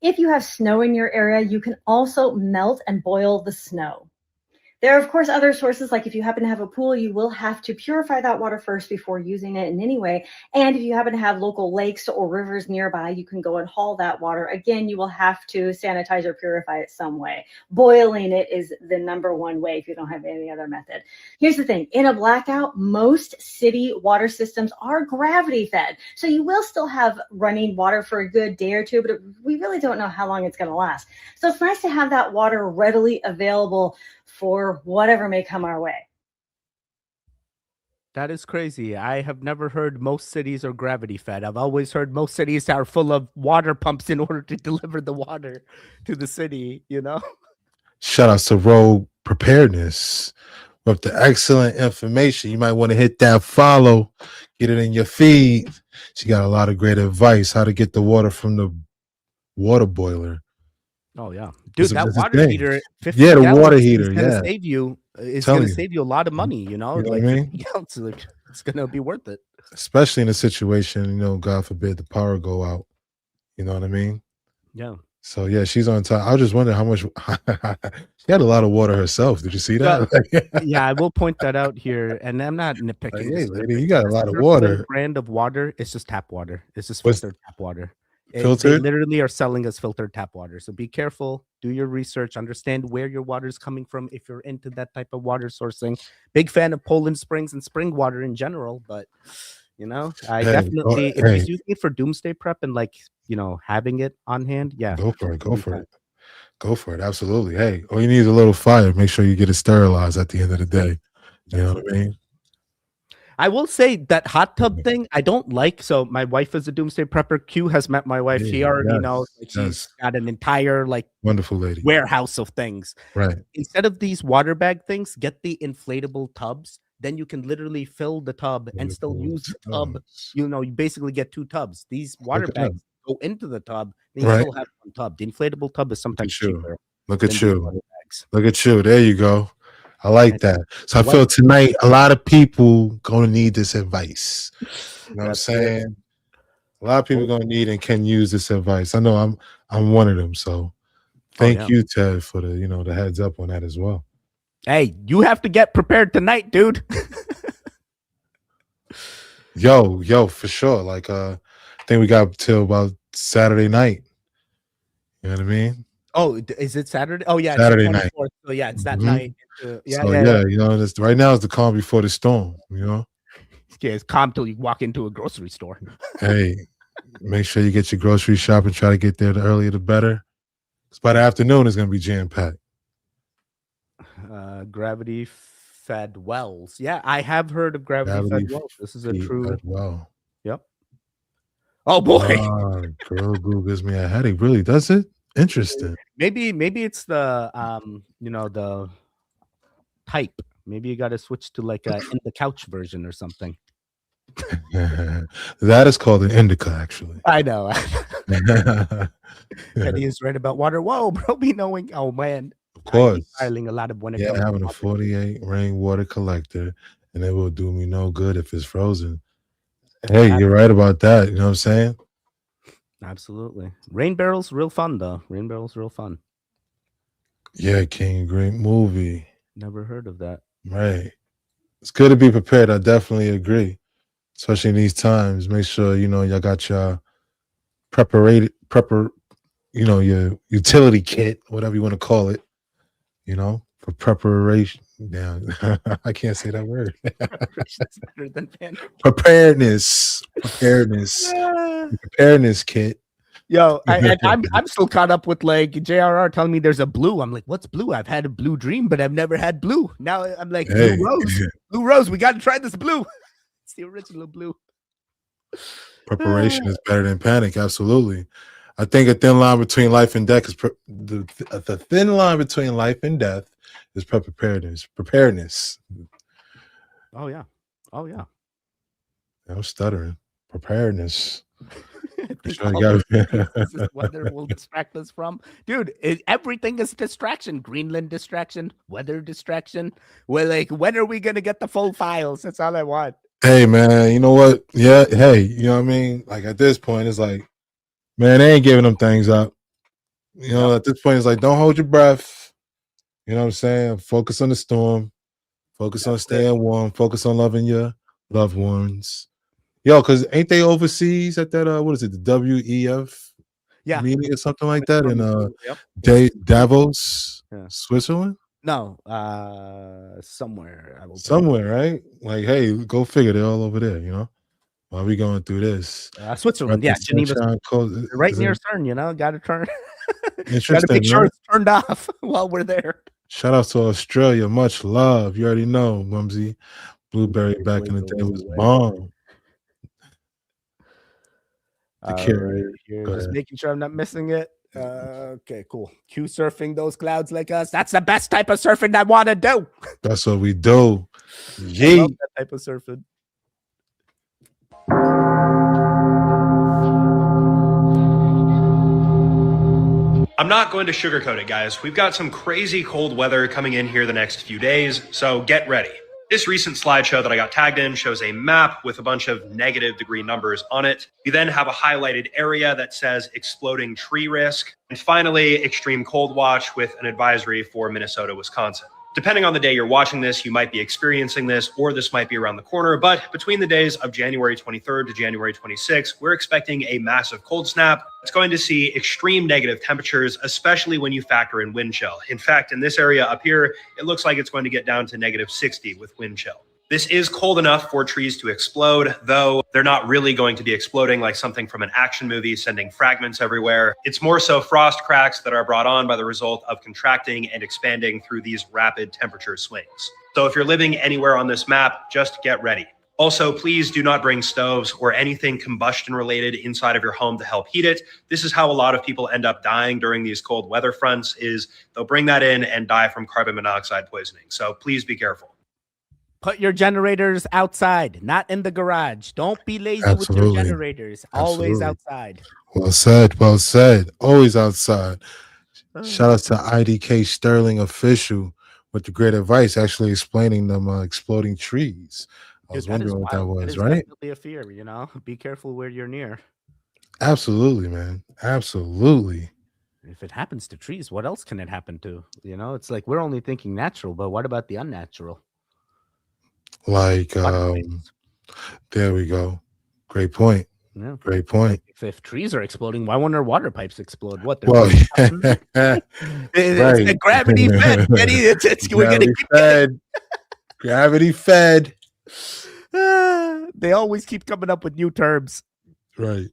If you have snow in your area, you can also melt and boil the snow. There are, of course, other sources, like if you happen to have a pool, you will have to purify that water first before using it in any way. And if you happen to have local lakes or rivers nearby, you can go and haul that water. Again, you will have to sanitize or purify it some way. Boiling it is the number one way if you don't have any other method. Here's the thing. In a blackout, most city water systems are gravity fed. So you will still have running water for a good day or two, but we really don't know how long it's going to last. So it's nice to have that water readily available for whatever may come our way. That is crazy. I have never heard most cities are gravity fed. I've always heard most cities are full of water pumps in order to deliver the water to the city, you know? Shout out to Road Preparedness with the excellent information. You might want to hit that follow, get it in your feed. She got a lot of great advice how to get the water from the water boiler. Oh yeah, dude, that water heater, 50 the gallons water heater, is gonna save you. It's gonna save you a lot of money. You know, you know like what I mean? 50 gallons, like, it's gonna be worth it. Especially in a situation, you know, God forbid the power go out. You know what I mean? Yeah. So yeah, she's on time. I was just wondering how much she had a lot of water herself. Did you see that? Yeah, I will point that out here, and I'm not nitpicking. Like, hey, lady, you got a lot of water. Brand of water. It's just tap water. It's just filtered tap water. They literally are selling us filtered tap water. So be careful, do your research, understand where your water is coming from if you're into that type of water sourcing. Big fan of Poland Springs and spring water in general, but you know, I definitely if he's using it for doomsday prep and like, you know, having it on hand, yeah. Go for it. Go for it. Go for it. Absolutely. Hey, all you need is a little fire. Make sure you get it sterilized at the end of the day. You know what I mean? I will say that hot tub thing I don't like. So my wife is a doomsday prepper. Q has met my wife. She already knows. Like, she's got an entire like wonderful lady warehouse of things. Right. Instead of these water bag things, get the inflatable tubs. Then you can literally fill the tub and still use the tub. You know, you basically get 2 tubs. These water bags go into the tub. Then you still have 1 tub. The inflatable tub is sometimes cheaper. Look at you. Look at you. There you go. I like that. So I feel Wonderful. tonight a lot of people gonna need this advice. You know what I'm saying? A lot of people gonna need and can use this advice. I know I'm one of them. So thank you, Ted, for the the heads up on that as well. Hey, you have to get prepared tonight, dude. Yo, for sure. Like I think we got till about Saturday night. You know what I mean? Oh, is it Saturday? Oh yeah, Saturday it's night. So yeah, it's that night. Yeah, you know, right now is the calm before the storm. You know. Yeah, it's calm till you walk into a grocery store. Hey, make sure you get your grocery shopping. Try to get there the earlier the better. Because by the afternoon, it's gonna be jam packed. Gravity fed wells. Yeah, I have heard of gravity fed wells. This is a true well. Yep. Oh boy. Girl Goo gives me a headache. Really, does it? Interesting. Maybe it's the the type. Maybe you got to switch to like a in the couch version or something. That is called an indica, actually. I know. Eddie is right about water. Whoa, bro, be knowing. Oh man, of course, piling a lot of when it comes having a 48 rainwater collector, and it will do me no good if it's frozen. Hey, you're right about that. You know what I'm saying? Absolutely. Rain barrels, real fun though. Rain barrels, real fun. Yeah, King, great movie. Never heard of that. Right. It's good to be prepared. I definitely agree. Especially in these times. Make sure, y'all got your your utility kit, whatever you want to call it, for preparation. Now, I can't say that word. Better than Preparedness kit. Yo, I'm still caught up with like JRR telling me there's a blue. I'm like, what's blue? I've had a blue dream, but I've never had blue. Now I'm like, hey. Blue rose. We got to try this blue. It's the original blue. Preparation is better than panic. Absolutely. I think a thin line between life and death is the thin line between life and death is preparedness. Oh yeah. I'm stuttering. Preparedness. Sure this is weather will distract us from, dude. Everything is distraction. Greenland distraction, weather distraction. We're like, when are we gonna get the full files? That's all I want. Hey man, you know what? Yeah, hey, you know what I mean? Like at this point, it's like, man, they ain't giving them things up. At this point, it's like, don't hold your breath. You know what I'm saying? Focus on the storm. Focus on staying warm. Focus on loving your loved ones. Yo, because ain't they overseas at that what is it, the WEF meeting or something like that in Davos, Switzerland? No, somewhere. Somewhere, right? Like, hey, go figure. They're all over there, while we going through this. Switzerland, Geneva, right near CERN. Got to turn. Interesting. Got to make sure it's turned off while we're there. Shout out to Australia. Much love. You already know, Mumsy. Blueberry back in the day was bomb. Just making sure I'm not missing it. Okay, cool. Q surfing those clouds like us. That's the best type of surfing I want to do. That's what we do. I love that type of surfing. I'm not going to sugarcoat it, guys. We've got some crazy cold weather coming in here the next few days, so get ready. This recent slideshow that I got tagged in shows a map with a bunch of negative degree numbers on it. You then have a highlighted area that says exploding tree risk. And finally, extreme cold watch with an advisory for Minnesota, Wisconsin. Depending on the day you're watching this, you might be experiencing this, or this might be around the corner. But between the days of January 23rd to January 26th, we're expecting a massive cold snap. It's going to see extreme negative temperatures, especially when you factor in wind chill. In fact, in this area up here, it looks like it's going to get down to -60 with wind chill. This is cold enough for trees to explode, though they're not really going to be exploding like something from an action movie sending fragments everywhere. It's more so frost cracks that are brought on by the result of contracting and expanding through these rapid temperature swings. So if you're living anywhere on this map, just get ready. Also, please do not bring stoves or anything combustion related inside of your home to help heat it. This is how a lot of people end up dying during these cold weather fronts, is they'll bring that in and die from carbon monoxide poisoning. So please be careful. Put your generators outside, not in the garage. Don't be lazy with your generators. Always outside. Well said. Well said. Always outside. Shout out to IDK Sterling Official with the great advice, actually explaining them exploding trees. I was wondering what that was, right? Definitely a fear, Be careful where you're near. Absolutely, man. Absolutely. If it happens to trees, what else can it happen to? It's like we're only thinking natural, but what about the unnatural? Like, there we go. Great point. Yeah. Great point. If trees are exploding, why won't our water pipes explode? What? Well, it's the gravity fed. We're gonna keep fed. Gravity fed. They always keep coming up with new terms. Right.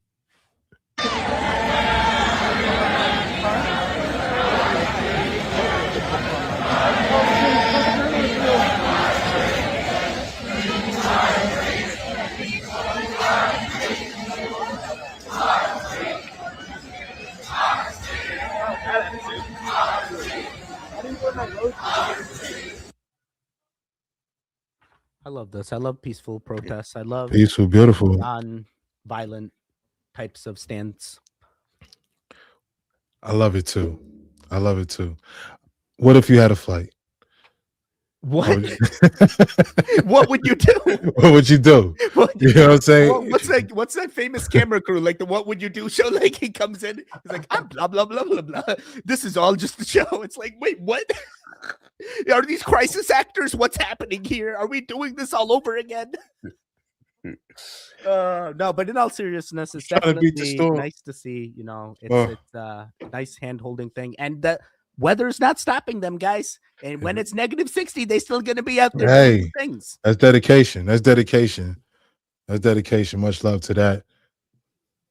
I love this. I love peaceful protests. I love peaceful, beautiful, non-violent types of stance. I love it too. I love it too. What if you had a flight? What? What would you do? What would you do? You know what I'm saying? What's that famous camera crew? Like the "What Would You Do" show? Like he comes in, he's like, I'm blah blah blah blah blah. This is all just a show. It's like, wait, what? Are these crisis actors? What's happening here? Are we doing this all over again? No, but in all seriousness, it's definitely nice to see. It's a nice hand-holding thing, and the weather's not stopping them, guys. And when it's -60, they're still going to be out there doing things. That's dedication. That's dedication. That's dedication. Much love to that.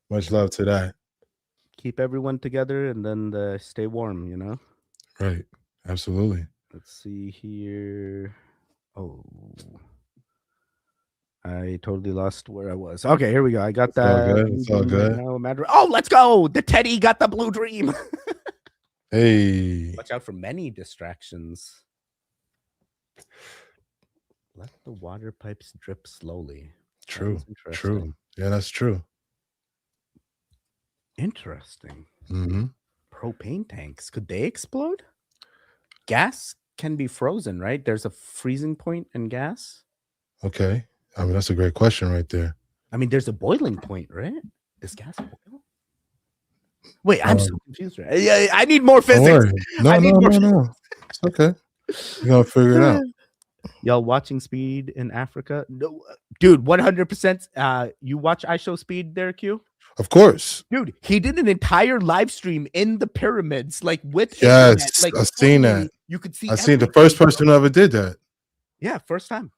Much love to that. Keep everyone together and then stay warm, Right. Absolutely. Let's see here. Oh, I totally lost where I was. Okay, here we go. I got that. It's all good. Oh, let's go. The Teddy got the blue dream. Hey. Watch out for many distractions. Let the water pipes drip slowly. True. True. Yeah, that's true. Interesting. Mm-hmm. Propane tanks. Could they explode? Gas can be frozen, right? There's a freezing point in gas. Okay. I mean, that's a great question right there. I mean, there's a boiling point, right? Does gas boil? Wait, I'm so confused. Right? Yeah, I need more physics. No. It's okay. You're gonna figure it out. Y'all watching Speed in Africa? No, dude, 100%. You watch iShow Speed there, Q? Of course. Dude, he did an entire live stream in the pyramids, like with yes, like, I've seen that. You could see. I've seen the first person who ever did that. Yeah, first time.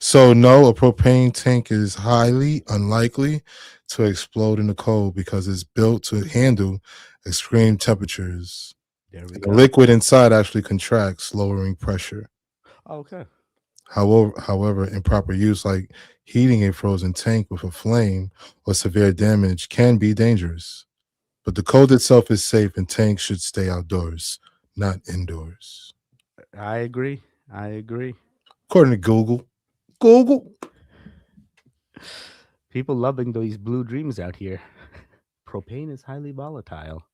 So no, a propane tank is highly unlikely to explode in the cold because it's built to handle extreme temperatures. There we the go. Liquid inside actually contracts, lowering pressure. Okay. However, improper use, like heating a frozen tank with a flame or severe damage, can be dangerous. But the code itself is safe, and tanks should stay outdoors, not indoors. I agree. According to Google. People loving these blue dreams out here. Propane is highly volatile.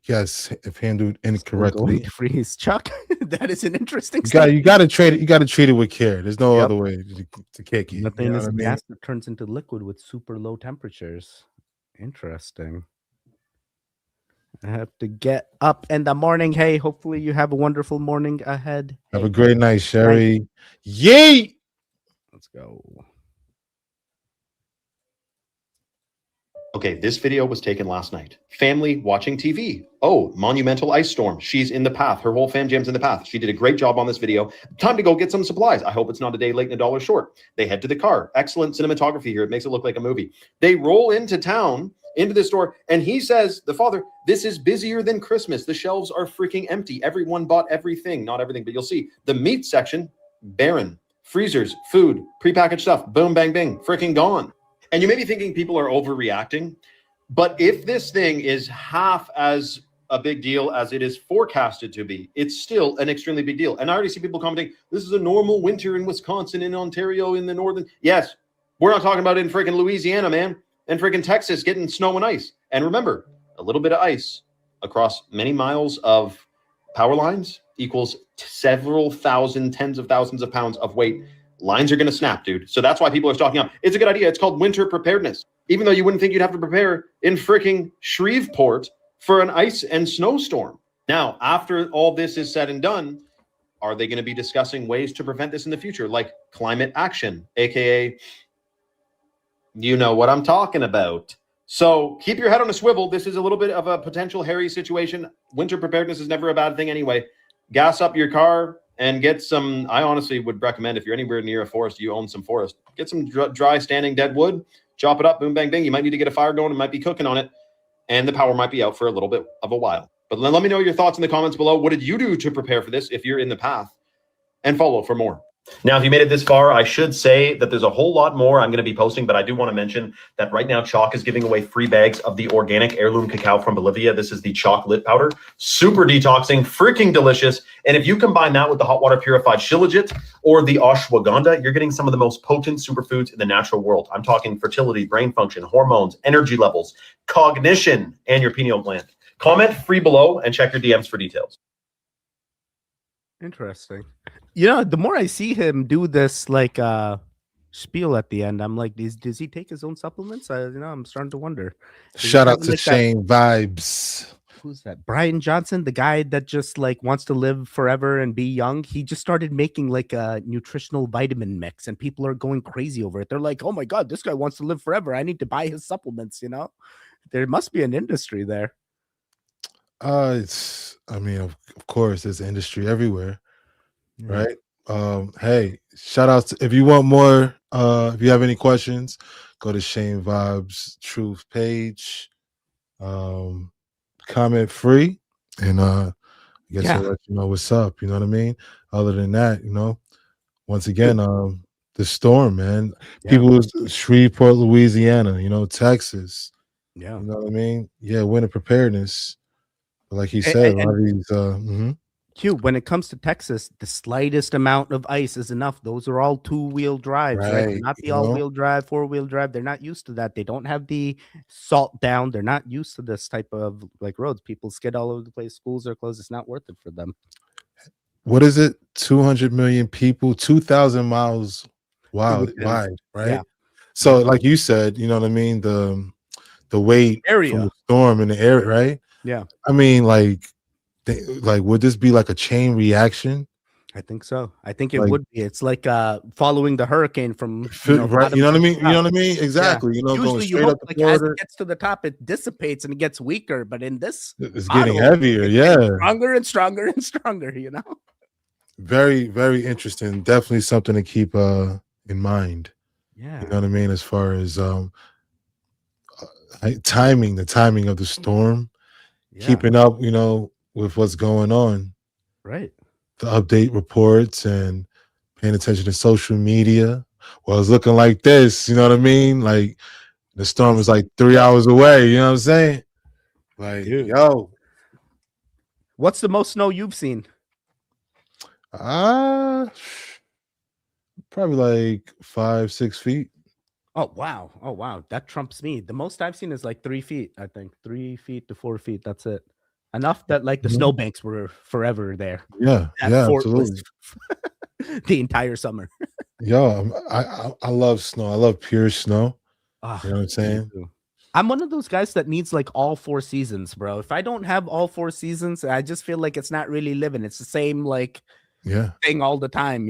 Yes, if handled incorrectly. Freeze, Chuck. That is an interesting. You got to treat it. You got to treat it with care. There's no other way to kick it. Nothing is gas that turns into liquid with super low temperatures. Interesting. I have to get up in the morning. Hey, hopefully you have a wonderful morning ahead. Have a great night, Sherry. Yay! Let's go. Okay, this video was taken last night. Family watching TV. Oh, monumental ice storm. She's in the path. Her whole fam jam's in the path. She did a great job on this video. Time to go get some supplies. I hope it's not a day late and a dollar short. They head to the car. Excellent cinematography here. It makes it look like a movie. They roll into town, into the store, and he says, the father, this is busier than Christmas. The shelves are freaking empty. Everyone bought everything. Not everything, but you'll see. The meat section, barren. freezers, food, prepackaged stuff, boom, bang, bing, freaking gone. And you may be thinking people are overreacting, but if this thing is half as a big deal as it is forecasted to be, it's still an extremely big deal. And I already see people commenting, this is a normal winter in Wisconsin, in Ontario, in the northern. Yes, we're not talking about it in freaking Louisiana, man, and freaking Texas getting snow and ice. And remember, a little bit of ice across many miles of power lines equals several thousand, tens of thousands of pounds of weight. Lines are going to snap, dude. So that's why people are stocking up. It's a good idea. It's called winter preparedness. Even though you wouldn't think you'd have to prepare in freaking Shreveport for an ice and snowstorm. Now, after all this is said and done, are they going to be discussing ways to prevent this in the future, like climate action, aka, you know what I'm talking about. So keep your head on a swivel. This is a little bit of a potential hairy situation. Winter preparedness is never a bad thing anyway. Gas up your car and get some, I honestly would recommend, if you're anywhere near a forest, you own some forest, get some dry standing dead wood, chop it up, boom, bang, bing. You might need to get a fire going. It might be cooking on it, and the power might be out for a little bit of a while. But let me know your thoughts in the comments below. What did you do to prepare for this if you're in the path? And follow for more. Now, if you made it this far, I should say that there's a whole lot more I'm going to be posting, but I do want to mention that right now Chalk is giving away free bags of the organic heirloom cacao from Bolivia. This is the Chalk Lit Powder. Super detoxing, freaking delicious. And if you combine that with the hot water purified shilajit or the ashwagandha, you're getting some of the most potent superfoods in the natural world. I'm talking fertility, brain function, hormones, energy levels, cognition, and your pineal gland. Comment free below and check your DMs for details. Interesting. You know, the more I see him do this like spiel at the end, I'm like, does he take his own supplements? I'm starting to wonder. Shout out to Shane Vibes. Who's that? Brian Johnson, the guy that just like wants to live forever and be young. He just started making like a nutritional vitamin mix, and people are going crazy over it. They're like, oh my God, this guy wants to live forever. I need to buy his supplements, you know? There must be an industry there. Of course, there's industry everywhere. Right. Hey, shout out to, if you want more, if you have any questions, go to Shane Vibes Truth page, comment free, and I guess I'll let you know what's up. You know what I mean? Other than that, once again, the storm, man. People Shreveport, Louisiana, Texas. Yeah. You know what I mean? Yeah, winter preparedness. But like he said, a lot of these Q, when it comes to Texas, the slightest amount of ice is enough. Those are all two-wheel drives, right? They're not the all-wheel drive, four-wheel drive. They're not used to that. They don't have the salt down. They're not used to this type of like roads. People skid all over the place. Schools are closed. It's not worth it for them. What is it? 200 million people, 2,000 miles wide, right? Yeah. So, like you said, you know what I mean? The weight area from the storm in the area, right? Yeah. I mean, like would this be like a chain reaction? I think so. I think it would be. It's like following the hurricane from right. You know what I mean? You know what I mean? Exactly. Yeah. Usually you hope like as it gets to the top, it dissipates and it gets weaker. But in this, it's getting heavier. Stronger and stronger and stronger. Very, very interesting. Definitely something to keep in mind. Yeah. You know what I mean? As far as the timing of the storm, keeping up, with what's going on, right? The update reports and paying attention to social media. Well, it's looking like this, you know what I mean? Like the storm is like 3 hours away, you know what I'm saying? Like, yo, what's the most snow you've seen? Probably like 5-6 feet. Oh wow, that trumps me. The most I've seen is like 3 feet. I think 3 feet to 4 feet. That's it. Enough that like the snowbanks were forever there. Yeah, absolutely. The entire summer. Yo, I love snow. I love pure snow. You know what I'm saying? I'm one of those guys that needs like all 4 seasons, bro. If I don't have all 4 seasons, I just feel like it's not really living. It's the same like thing all the time,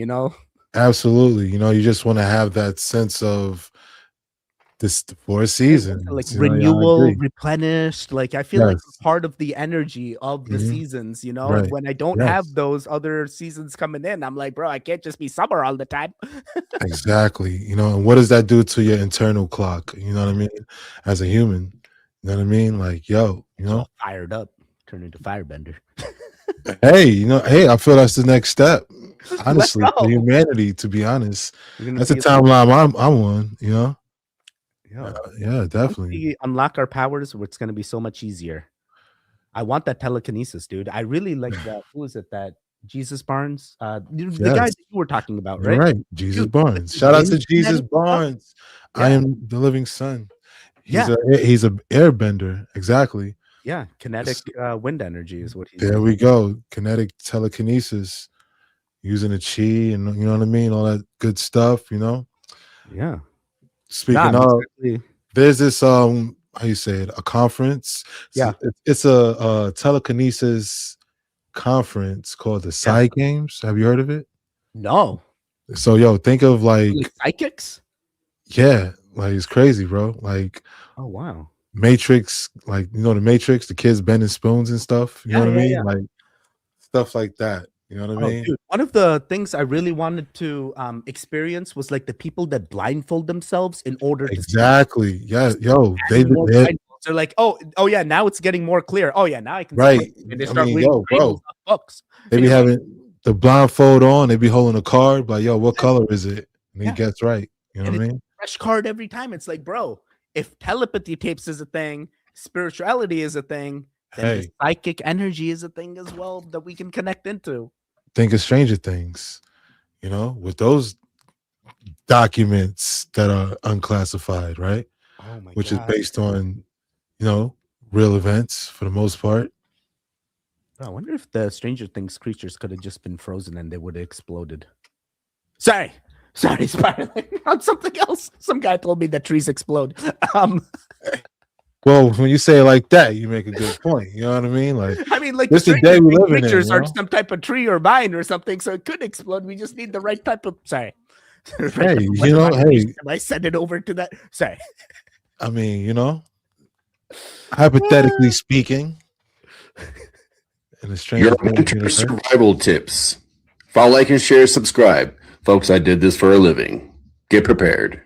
Absolutely. You just want to have that sense of this 4 seasons, like renewal, replenished. Like I feel like it's part of the energy of the seasons, Right. And when I don't have those other seasons coming in, I'm like, bro, I can't just be summer all the time. Exactly. And what does that do to your internal clock? You know what I mean? As a human, you know what I mean? Like, yo, all fired up, turn into firebender. Hey, I feel that's the next step. Honestly, for humanity, to be honest, that's a see timeline I'm on. You know. Yeah, Yeah, once definitely. we unlock our powers, it's gonna be so much easier. I want that telekinesis, dude. I really like that. Who is it? That Jesus Barnes, the guy Yes, that you were talking about, you're right? right. Jesus Dude, Barnes. the Shout out to wind Jesus kinetic stuff? Barnes. I Yeah, am the living son. He's yeah, a airbender. Exactly. yeah. Kinetic S- wind energy is what he's There using. we go. Kinetic telekinesis, using the chi, and you know what I mean. All that good stuff. You know. Yeah. Nah, Speaking most of, definitely. there's this how you say it, a conference. Yeah, It's a telekinesis conference called the yeah. Side Games. Have you heard of it? No, So yo, think of like psychics. yeah, like it's crazy, bro. Like Oh wow. Matrix, like you know the Matrix, the kids bending spoons and stuff. You know Yeah, what I yeah, mean? yeah. Like stuff like that. You know what I Oh, mean? dude. One of the things I really wanted to experience was like the people that blindfold themselves in order to see. Exactly. Yeah, Just yo, adding more blindfolds. They're like, oh yeah, now it's getting more clear. Oh yeah, now I can see. right. And they I start mean, reading yo, labels bro, off books. they And be you're like, having the blindfold on. They be holding a card, like, yo, what color is it? And he yeah. gets right. You know And what I it's mean? a fresh card every time. It's like, bro, if telepathy tapes is a thing, spirituality is a thing, then the Hey, psychic energy is a thing as well that we can connect into. think of Stranger Things. You know, with those documents that are unclassified, right? Oh my Which is god. based on, you know, real events for the most part. I wonder if the Stranger Things creatures could have just been frozen and they would have exploded. Sorry, spiraling on something else. Some guy told me that trees explode. Well, when you say it like that, you make a good point. You know what I mean? Like, I mean, like this the the day we live in. creatures You are know? some type of tree or vine or something, so it could explode. We just need the right type of. Sorry. Hey, you know, hey, I send it over to that. Sorry. I mean, you know, hypothetically speaking, in a strange Your mentor survival tips. Follow, like, and share, subscribe. Folks, I did this for a living. Get prepared.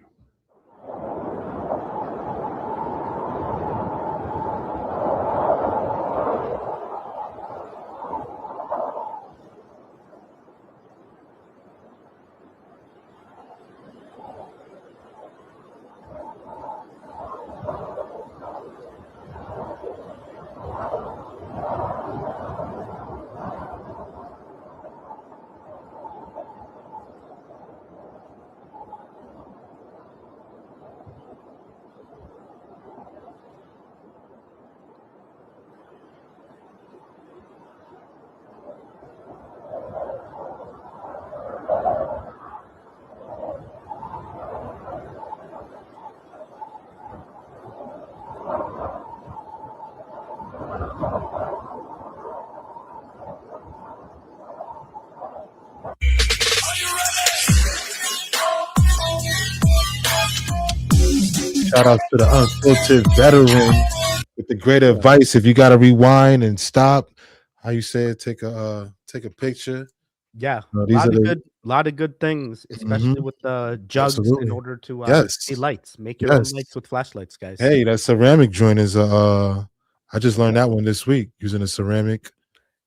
Shout out to the unfiltered veteran with the great advice. If you got to rewind and stop, how you say it, take a picture. Yeah, These are the lot of good things, especially with the jugs absolutely. in order to Yes. see lights. Make your own lights with flashlights, guys. Hey, that ceramic joint is I just learned that one this week using a ceramic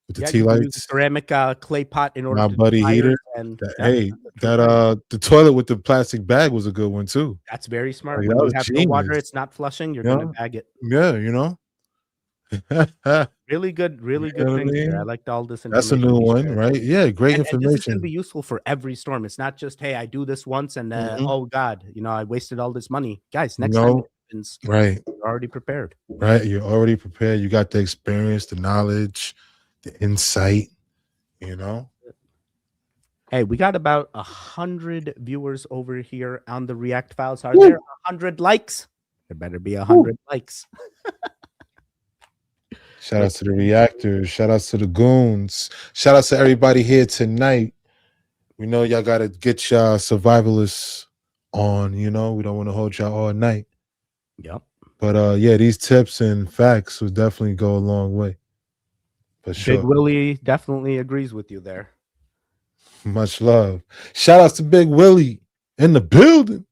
with the tea you can use a lights. ceramic clay pot in order My to buddy heater. and Hey, that the toilet with the plastic bag was a good one too. that's very smart. Like, When that you was have no water, genius. it's not flushing, you're Yeah. gonna bag it. Yeah, you know. Really good You know things what I here. I mean? liked all this That's a information. new you one, shared. right? Yeah, great And this is gonna information. be useful for every storm. It's not just, hey, I do this once and Mhm. oh god, I wasted all this money. Guys, next time No, it happens, right, you're already prepared. right. You're already prepared. You got the experience, the knowledge, the insight. You know. Hey, we got about 100 viewers over here on the React files. Are Woo. there 100 likes? There better be 100 likes. Shout out to the reactors. Shout out to the goons. Shout out to everybody here tonight. We know y'all got to get y'all survivalists on. You know, we don't want to hold y'all all night. Yep. But yeah, these tips and facts will definitely go a long way. For sure. Big Willie definitely agrees with you there. Much love. Shout out to Big Willie in the building.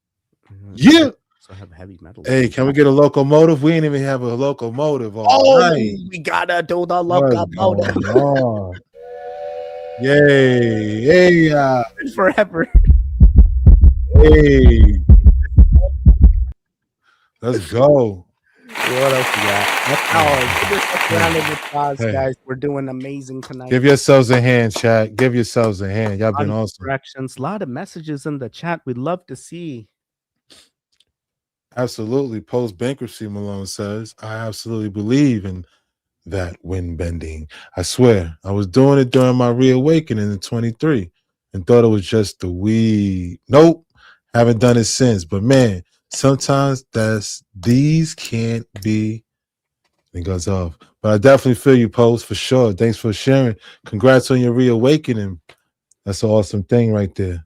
Yeah. So have heavy metal. Hey, can we get a locomotive? We ain't even have a locomotive all night. We gotta do the What's locomotive. going on? Yay. Hey. Forever. Hey. Let's go. What else we got? That's all. Give yourself a round of applause, guys. We're doing amazing tonight. Give yourselves a hand, chat. Give yourselves a hand. Y'all been awesome. Corrections. A lot of messages in the chat. We'd love to see. Absolutely. Post bankruptcy, Malone says. I absolutely believe in that wind bending. I swear, I was doing it during my reawakening in 23 and thought it was just the weed. Nope. Haven't done it since. But man, sometimes these can't be. It goes off. But I definitely feel you, Post, for sure. Thanks for sharing. Congrats on your reawakening. That's an awesome thing right there.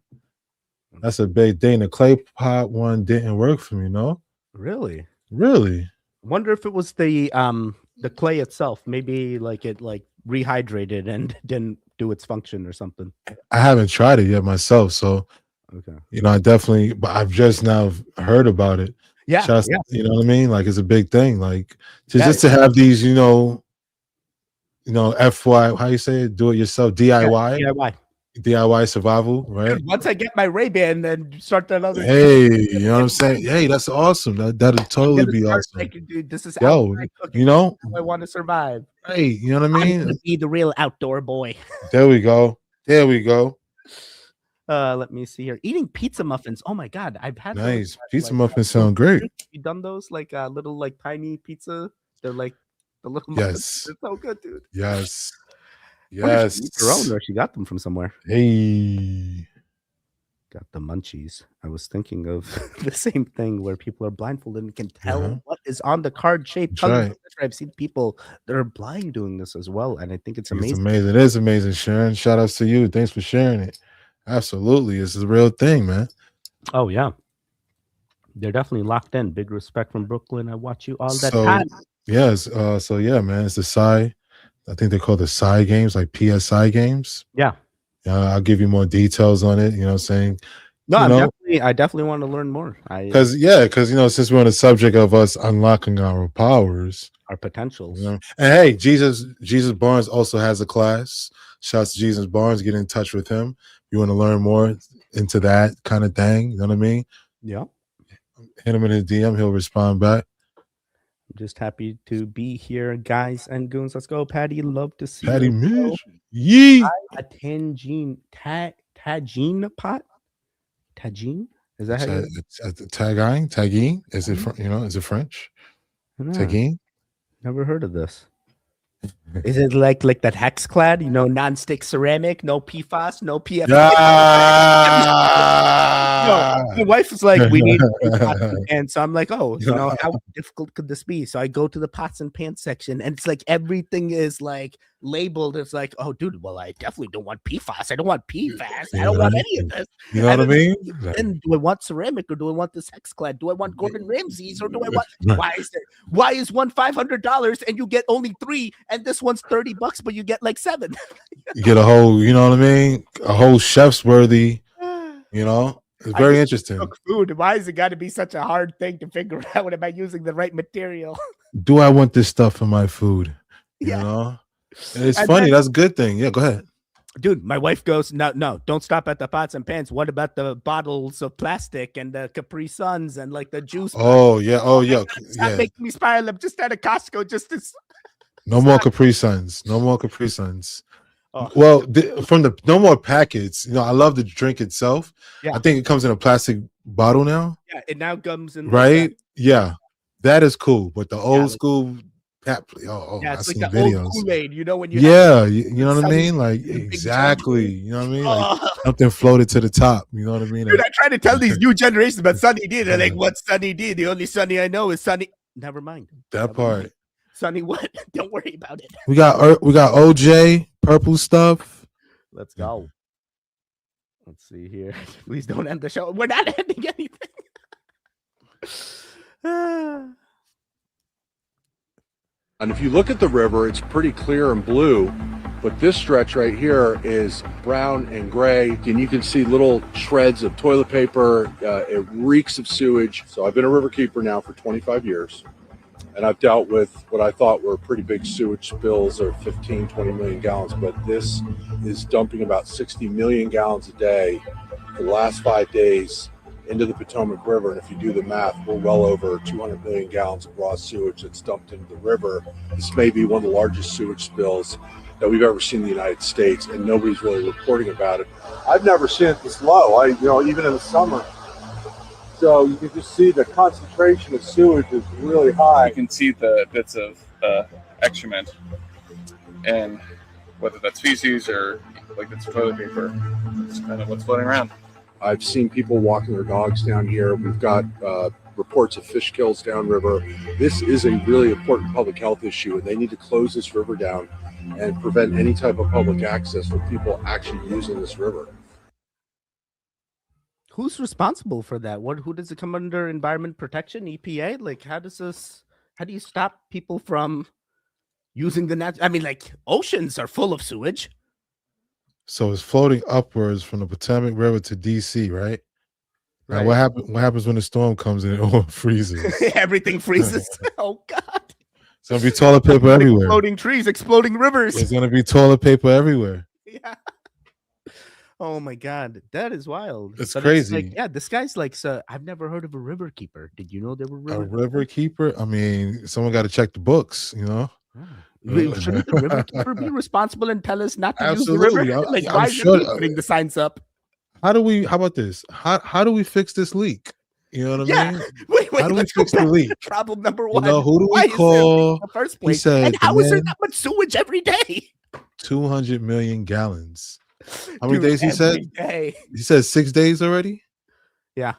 That's a big thing. The clay pot one didn't work for me, no? Really? Really? Wonder if it was the clay itself. Maybe like it rehydrated and didn't do its function or something. I haven't tried it yet myself, so okay. I definitely, but I've just now heard about it. Yeah, yeah. You know what I mean? Like it's a big thing. Like just to have these, FY, how you say it? Do it yourself, DIY. Yeah, DIY survival, right? Dude, once I get my Ray-Ban, then start that other. Hey, you know what I'm saying? Hey, that's awesome. That'd totally be awesome. Like, dude, this is I want to survive. Hey, you know what I mean? I'm gonna be the real outdoor boy. There we go. There we go. Let me see here. Eating pizza muffins. Oh my god, I've had nice pizza muffins. Sound great. You done those like little like tiny pizza? They're like the little muffins. They're so good, dude. Yes. Yes. Her own, or she got them from somewhere. Hey. Got the munchies. I was thinking of the same thing where people are blindfolded and can tell what is on the card shape. Right. I've seen people that are blind doing this as well, and I think it's amazing. It's amazing. It is amazing, Sharon. Shout outs to you. Thanks for sharing it. Absolutely. It's a real thing, man. Oh, yeah. They're definitely locked in. Big respect from Brooklyn. I watch you all the time. Yes. So yeah, man. It's the Psy. I think they call the Psy games, like PSI games. Yeah. I'll give you more details on it. You know what I'm saying? No, I definitely want to learn more. Because since we're on the subject of us unlocking our powers, our potentials. And hey, Jesus Barnes also has a class. Shouts to Jesus Barnes. Get in touch with him. You want to learn more into that kind of thing. You know what I mean? Yeah. Hit him in his DM. He'll respond back. I'm just happy to be here, guys and goons. Let's go, Patty. Love to see Patty you. Mish. Yee. A tangine pot. Tagine? Is that how you? Tagging? Is it is it French? Tagging? Never heard of this. Is it like that hex clad, non-stick ceramic, no PFAS, no PFAS? My wife was like, we need pots and pans. So I'm like, how difficult could this be? So I go to the pots and pans section, and it's like everything is like labeled. It's like, oh, dude, well, I definitely don't want PFAS. I don't want PFAS. I don't want any of this. You know what I mean? Then do I want ceramic or do I want this hex clad? Do I want Gordon Ramsay's or do I want? Why is one $500 and you get only 3, and this one's $30, but you get like 7? You get a whole, you know what I mean? A whole chef's worthy. It's very interesting. Cook food. Why is it got to be such a hard thing to figure out? Am I using the right material? Do I want this stuff in my food? Yeah. It's funny. That's a good thing. Yeah, go ahead. Dude, my wife goes, no, don't stop at the pots and pans. What about the bottles of plastic and the Capri Suns and like the juice? Oh, yeah. Oh, yeah. Stop making me spiral. I'm just at a Costco just to... No more Capri Suns. No more Capri Suns. Oh. Well, from the no more packets. I love the drink itself. Yeah. I think it comes in a plastic bottle now. Yeah, it now comes in. Right? Yeah, that is cool. But the old school, it's like the videos. Old Kool-Aid. When you you know what I mean? Like exactly. You know what I mean? Like something floated to the top. You know what I mean? Dude, I try to tell these new generations about Sunny D. They're like, "What's Sunny D? The only Sunny I know is Sunny." Never mind. That part. Mind. Sunny, what? Don't worry about it. We got OJ purple stuff. Let's go. Let's see here. Please don't end the show. We're not ending anything. And if you look at the river, it's pretty clear and blue, but this stretch right here is brown and gray, and you can see little shreds of toilet paper. It reeks of sewage. So I've been a river keeper now for 25 years. And I've dealt with what I thought were pretty big sewage spills of 15, 20 million gallons, but this is dumping about 60 million gallons a day for the last 5 days into the Potomac River. And if you do the math, we're well over 200 million gallons of raw sewage that's dumped into the river. This may be one of the largest sewage spills that we've ever seen in the United States, and nobody's really reporting about it. I've never seen it this low, even in the summer. So you can just see the concentration of sewage is really high. You can see the bits of excrement, and whether that's feces or like it's toilet paper, it's kind of what's floating around. I've seen people walking their dogs down here. We've got reports of fish kills downriver. This is a really important public health issue, and they need to close this river down and prevent any type of public access for people actually using this river. Who's responsible for that? Who does it come under? Environment Protection, EPA? Like, how do you stop people from using the natural? I mean, like, oceans are full of sewage. So it's floating upwards from the Potomac River to DC, right? Now, Right. what happens when the storm comes and it all freezes? Everything freezes. Oh God! It's gonna be toilet paper everywhere. Exploding trees, exploding rivers. There's gonna be toilet paper everywhere. Yeah. Oh my God, that is wild. It's But crazy. like, yeah, this guy's like, so I've never heard of a river keeper. Did you know there were A river river keeper? I mean, someone got to check the books, you know? Shouldn't the river keeper be responsible and tell us not to Absolutely. use the river? Like, I'm why sure- is he putting the signs up? How about this? How do we fix this leak? You know what I Yeah. mean? Wait, How do we let's go fix the back to leak? Problem number You one. know, who do Why we is there a leak call? in the first He place? said, And the how is there man- that much sewage every day? 200 million gallons. How many Dude, days he said? every day. He said 6 days already? Yeah.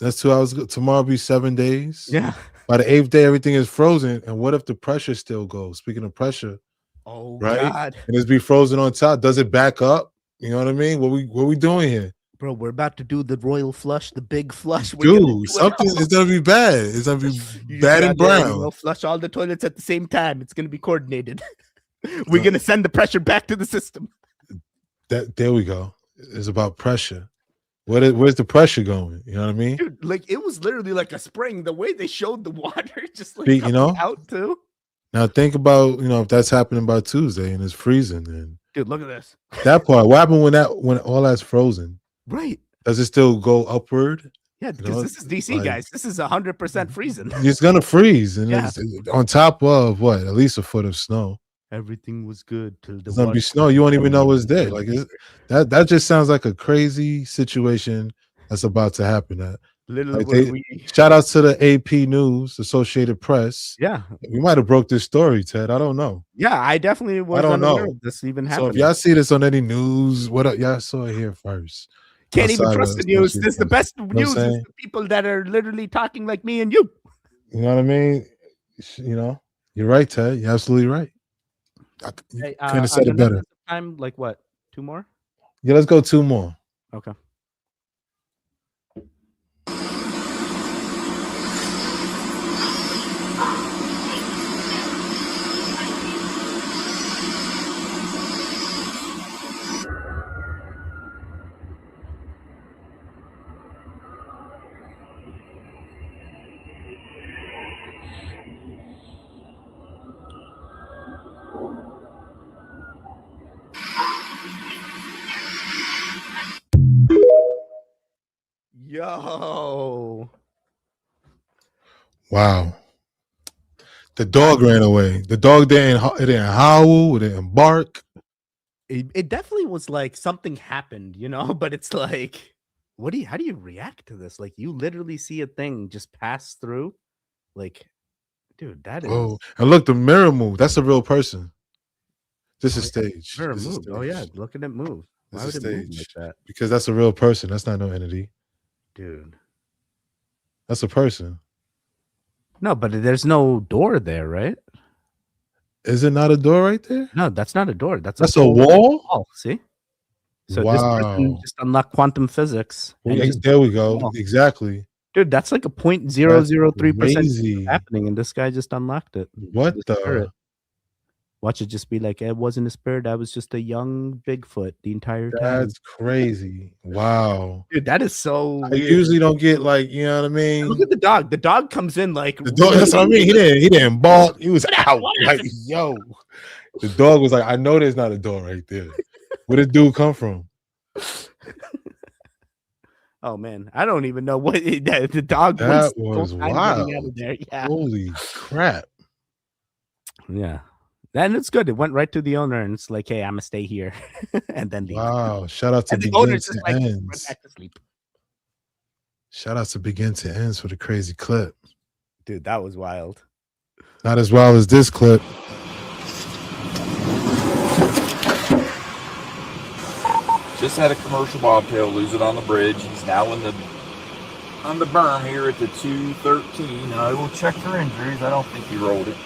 That's 2 hours. Tomorrow will be 7 days. Yeah. By the 8th day, everything is frozen. And what if the pressure still goes? Speaking of pressure, Oh right? God. And it's be frozen on top. Does it back up? You know what I mean? What we doing here? Bro, we're about to do the royal flush, the big flush. We're gonna do Dude, it something all. is gonna be bad. It's gonna be You bad just and gotta, brown. flush all the toilets at the same time. It's gonna be coordinated. We're gonna send the pressure back to the system. There we go. It's about pressure. Where's the pressure going? You know what I mean? Dude, like it was literally like a spring. The way they showed the water just like You coming know? out too. Now think about, if that's happening by Tuesday and it's freezing, and Dude, look at this. that part. What happened when all that's frozen? Right. Does it still go upward? Yeah, because know, this is DC, like- guys. This is 100% freezing. It's gonna freeze, and Yeah. it's on top of what? At least a foot of snow. Everything was good till the There's gonna be water- snow. You won't even know what's there. Like that just sounds like a crazy situation that's about to happen. Literally, Like shout outs to the AP News, Associated Press. yeah, We might have broke this story, Ted. I don't know. yeah. I definitely was don't unaware know. of this even So happening. if y'all see this on any news, what up? Y'all saw it here first. Can't even outside trust of the news. Associated This is the Press. best know what I'm news is saying? the people that are literally talking like me and you. You know what I mean? You're right, Ted. You're absolutely right. You Hey, couldn't have said it better. Time, like what? 2 more? Yeah, let's go 2 more. Okay. Yo. Wow. The dog ran away. The dog didn't howl, it didn't bark. It definitely was like something happened, but it's like, how do you react to this? Like you literally see a thing just pass through. Like, dude, that is Oh, and look, the mirror move. That's a real person. This is staged. mirror This is move. Oh yeah, staged. look at it move. This Why is would it move like staged. that? Because that's a real person. That's not no entity. Dude. That's a person. No, but there's no door there, right? Is it not a door right there? No, that's not a door. That's a wall? See? So this person Wow. just unlocked quantum physics. and just- There we go. Wow. Exactly. Dude, that's like a 0.003% crazy. happening, and this guy just unlocked it. What Just the? heard it. Watch it just be like, it wasn't a spirit. I was just a young Bigfoot the entire time. That's crazy. Wow. Dude, that is so I weird. usually don't get like, you know what I mean? Look at the dog. The dog comes in like the dog, that's what I mean. He didn't bark. He was out. Like, yo. The dog was like, I know there's not a door right there. Where did dude come from? Oh man, I don't even know what the dog that was wild. Out of there. Yeah. Holy crap. Yeah. Then it's good. It went right to the owner and it's like, hey, I'm gonna stay here. And then leave. Wow. Shout out to the Begin to like, Ends. Back to sleep. Shout out to Begin to Ends for the crazy clip. Dude, that was wild. Not as wild as this clip. Just had a commercial bobtail lose it on the bridge. He's now on the berm here at the 213. I will check for injuries. I don't think he rolled it.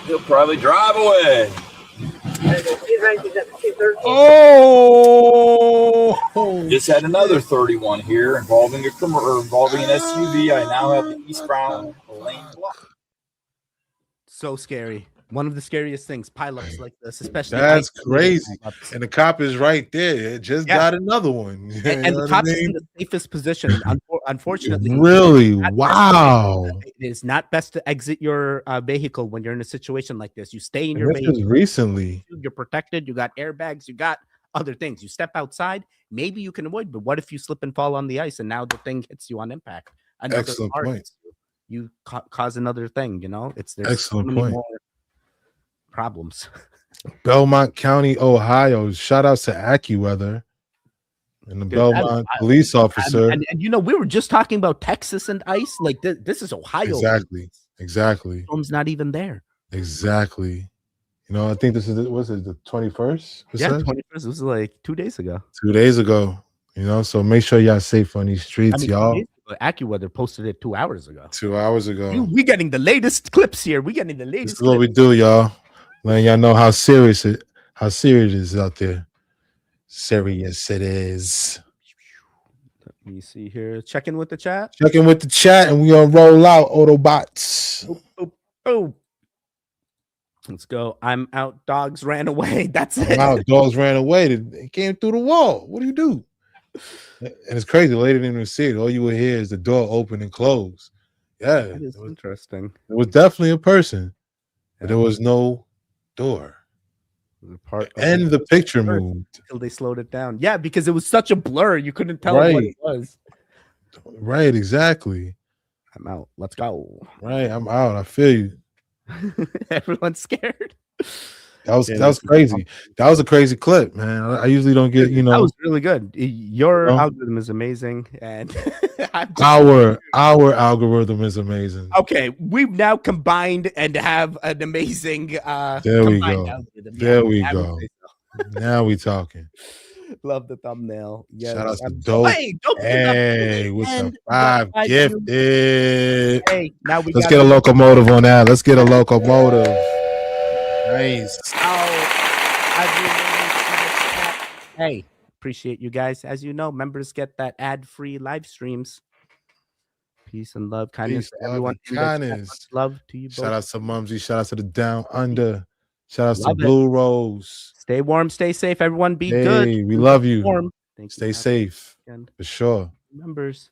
He'll probably drive away. Oh! Just had another 31 here involving an SUV. I now have the eastbound lane blocked. So scary. One of the scariest things, pileups like this, especially. That's crazy. And the cop is right there. It just got another one. And the cop is in the safest position. Unfortunately, really, wow. It is not best to exit your vehicle when you're in a situation like this. You stay in your vehicle. Recently, you're protected. You got airbags. You got other things. You step outside. Maybe you can avoid. But what if you slip and fall on the ice and now the thing hits you on impact? Excellent point. You cause another thing. You know, there's excellent so many point. more problems. Belmont County, Ohio. Shout outs to AccuWeather and the Belmont police officer. And you know, we were just talking about Texas and ice. Like this is Ohio. Exactly. Storm's not even there. Exactly. You know, I think this is was it the 21st? Yeah, 21st. This was like 2 days ago. 2 days ago. You know, so make sure y'all safe on these streets, y'all. AccuWeather posted it 2 hours ago. 2 hours ago. We getting the latest clips here. We getting the latest. This is what we do, y'all. Letting y'all know how serious it is out there. Serious it is. Let me see here. Check in with the chat. Check in with the chat, and we gonna roll out Autobots. Oh. Let's go. I'm out. Dogs ran away. That's it. Wow, dogs ran away. They came through the wall. What do you do? And it's crazy. Later in the city, all you would hear is the door open and close. Yeah, that is interesting. It was definitely a person, but there was no door. And the picture moved until they slowed it down. Yeah, because it was such a blur, you couldn't tell what it was. Right, exactly. I'm out. Let's go. Right, I'm out. I feel you. Everyone's scared. That was crazy. That was a crazy clip, man. I usually don't get, you know. That was really good. Your algorithm is amazing, and our algorithm is amazing. Okay, we've now combined and have an amazing. There we go. Algorithm. There we go. Now we talking. Love the thumbnail. Yes. Shout out to Dope. Hey, with the 5 gifted. Hey, now let's get a locomotive on that. Let's get a locomotive. Nice. Hey, appreciate you guys. As you know, members get that ad-free live streams. Peace and love, kindness to everyone. Kindness. Love to you both. Shout out to Mumsy. Shout out to the Down Under. Shout out to Blue Rose. Stay warm, stay safe. Everyone be good. We love you. Stay you safe. For sure. Members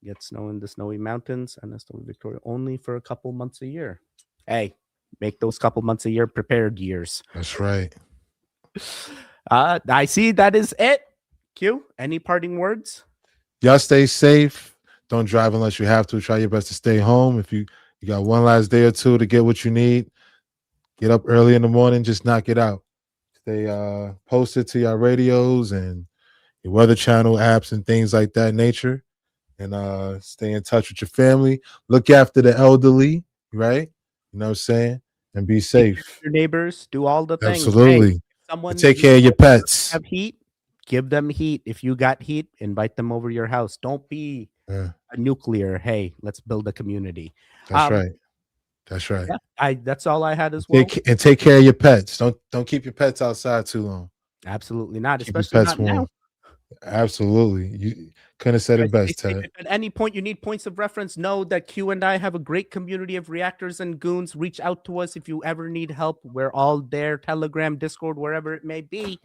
get snow in the snowy mountains and the snowy Victoria only for a couple months a year. Hey, make those couple months a year prepared years. That's right. I see that is it. Q, any parting words? Y'all stay safe. Don't drive unless you have to. Try your best to stay home. If you got one last day or two to get what you need, get up early in the morning, just knock it out. Stay posted to your radios and your Weather Channel apps and things like that nature. And stay in touch with your family. Look after the elderly, right? You know what I'm saying? And be safe. Your neighbors, do all the things. Absolutely. Hey, someone take care of your pets. Have heat, give them heat. If you got heat, invite them over your house. Don't be a nuclear. Hey, let's build a community. That's right. That's right. Yeah, that's all I had as well. Take care of your pets. Don't keep your pets outside too long. Absolutely not, Keep especially your pets not warm. now. Absolutely. You couldn't have said it best, Ted. If at any point you need points of reference, know that Q and I have a great community of reactors and goons. Reach out to us if you ever need help. We're all there, Telegram, Discord, wherever it may be.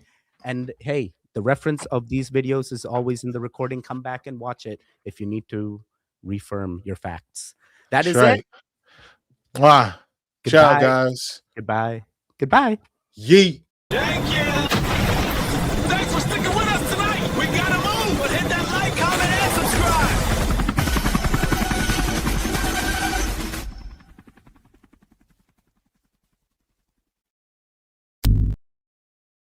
And hey, the reference of these videos is always in the recording. Come back and watch it if you need to reaffirm your facts. That is it. Wow. Ciao, guys. Goodbye. Goodbye. Yeet. Thank you.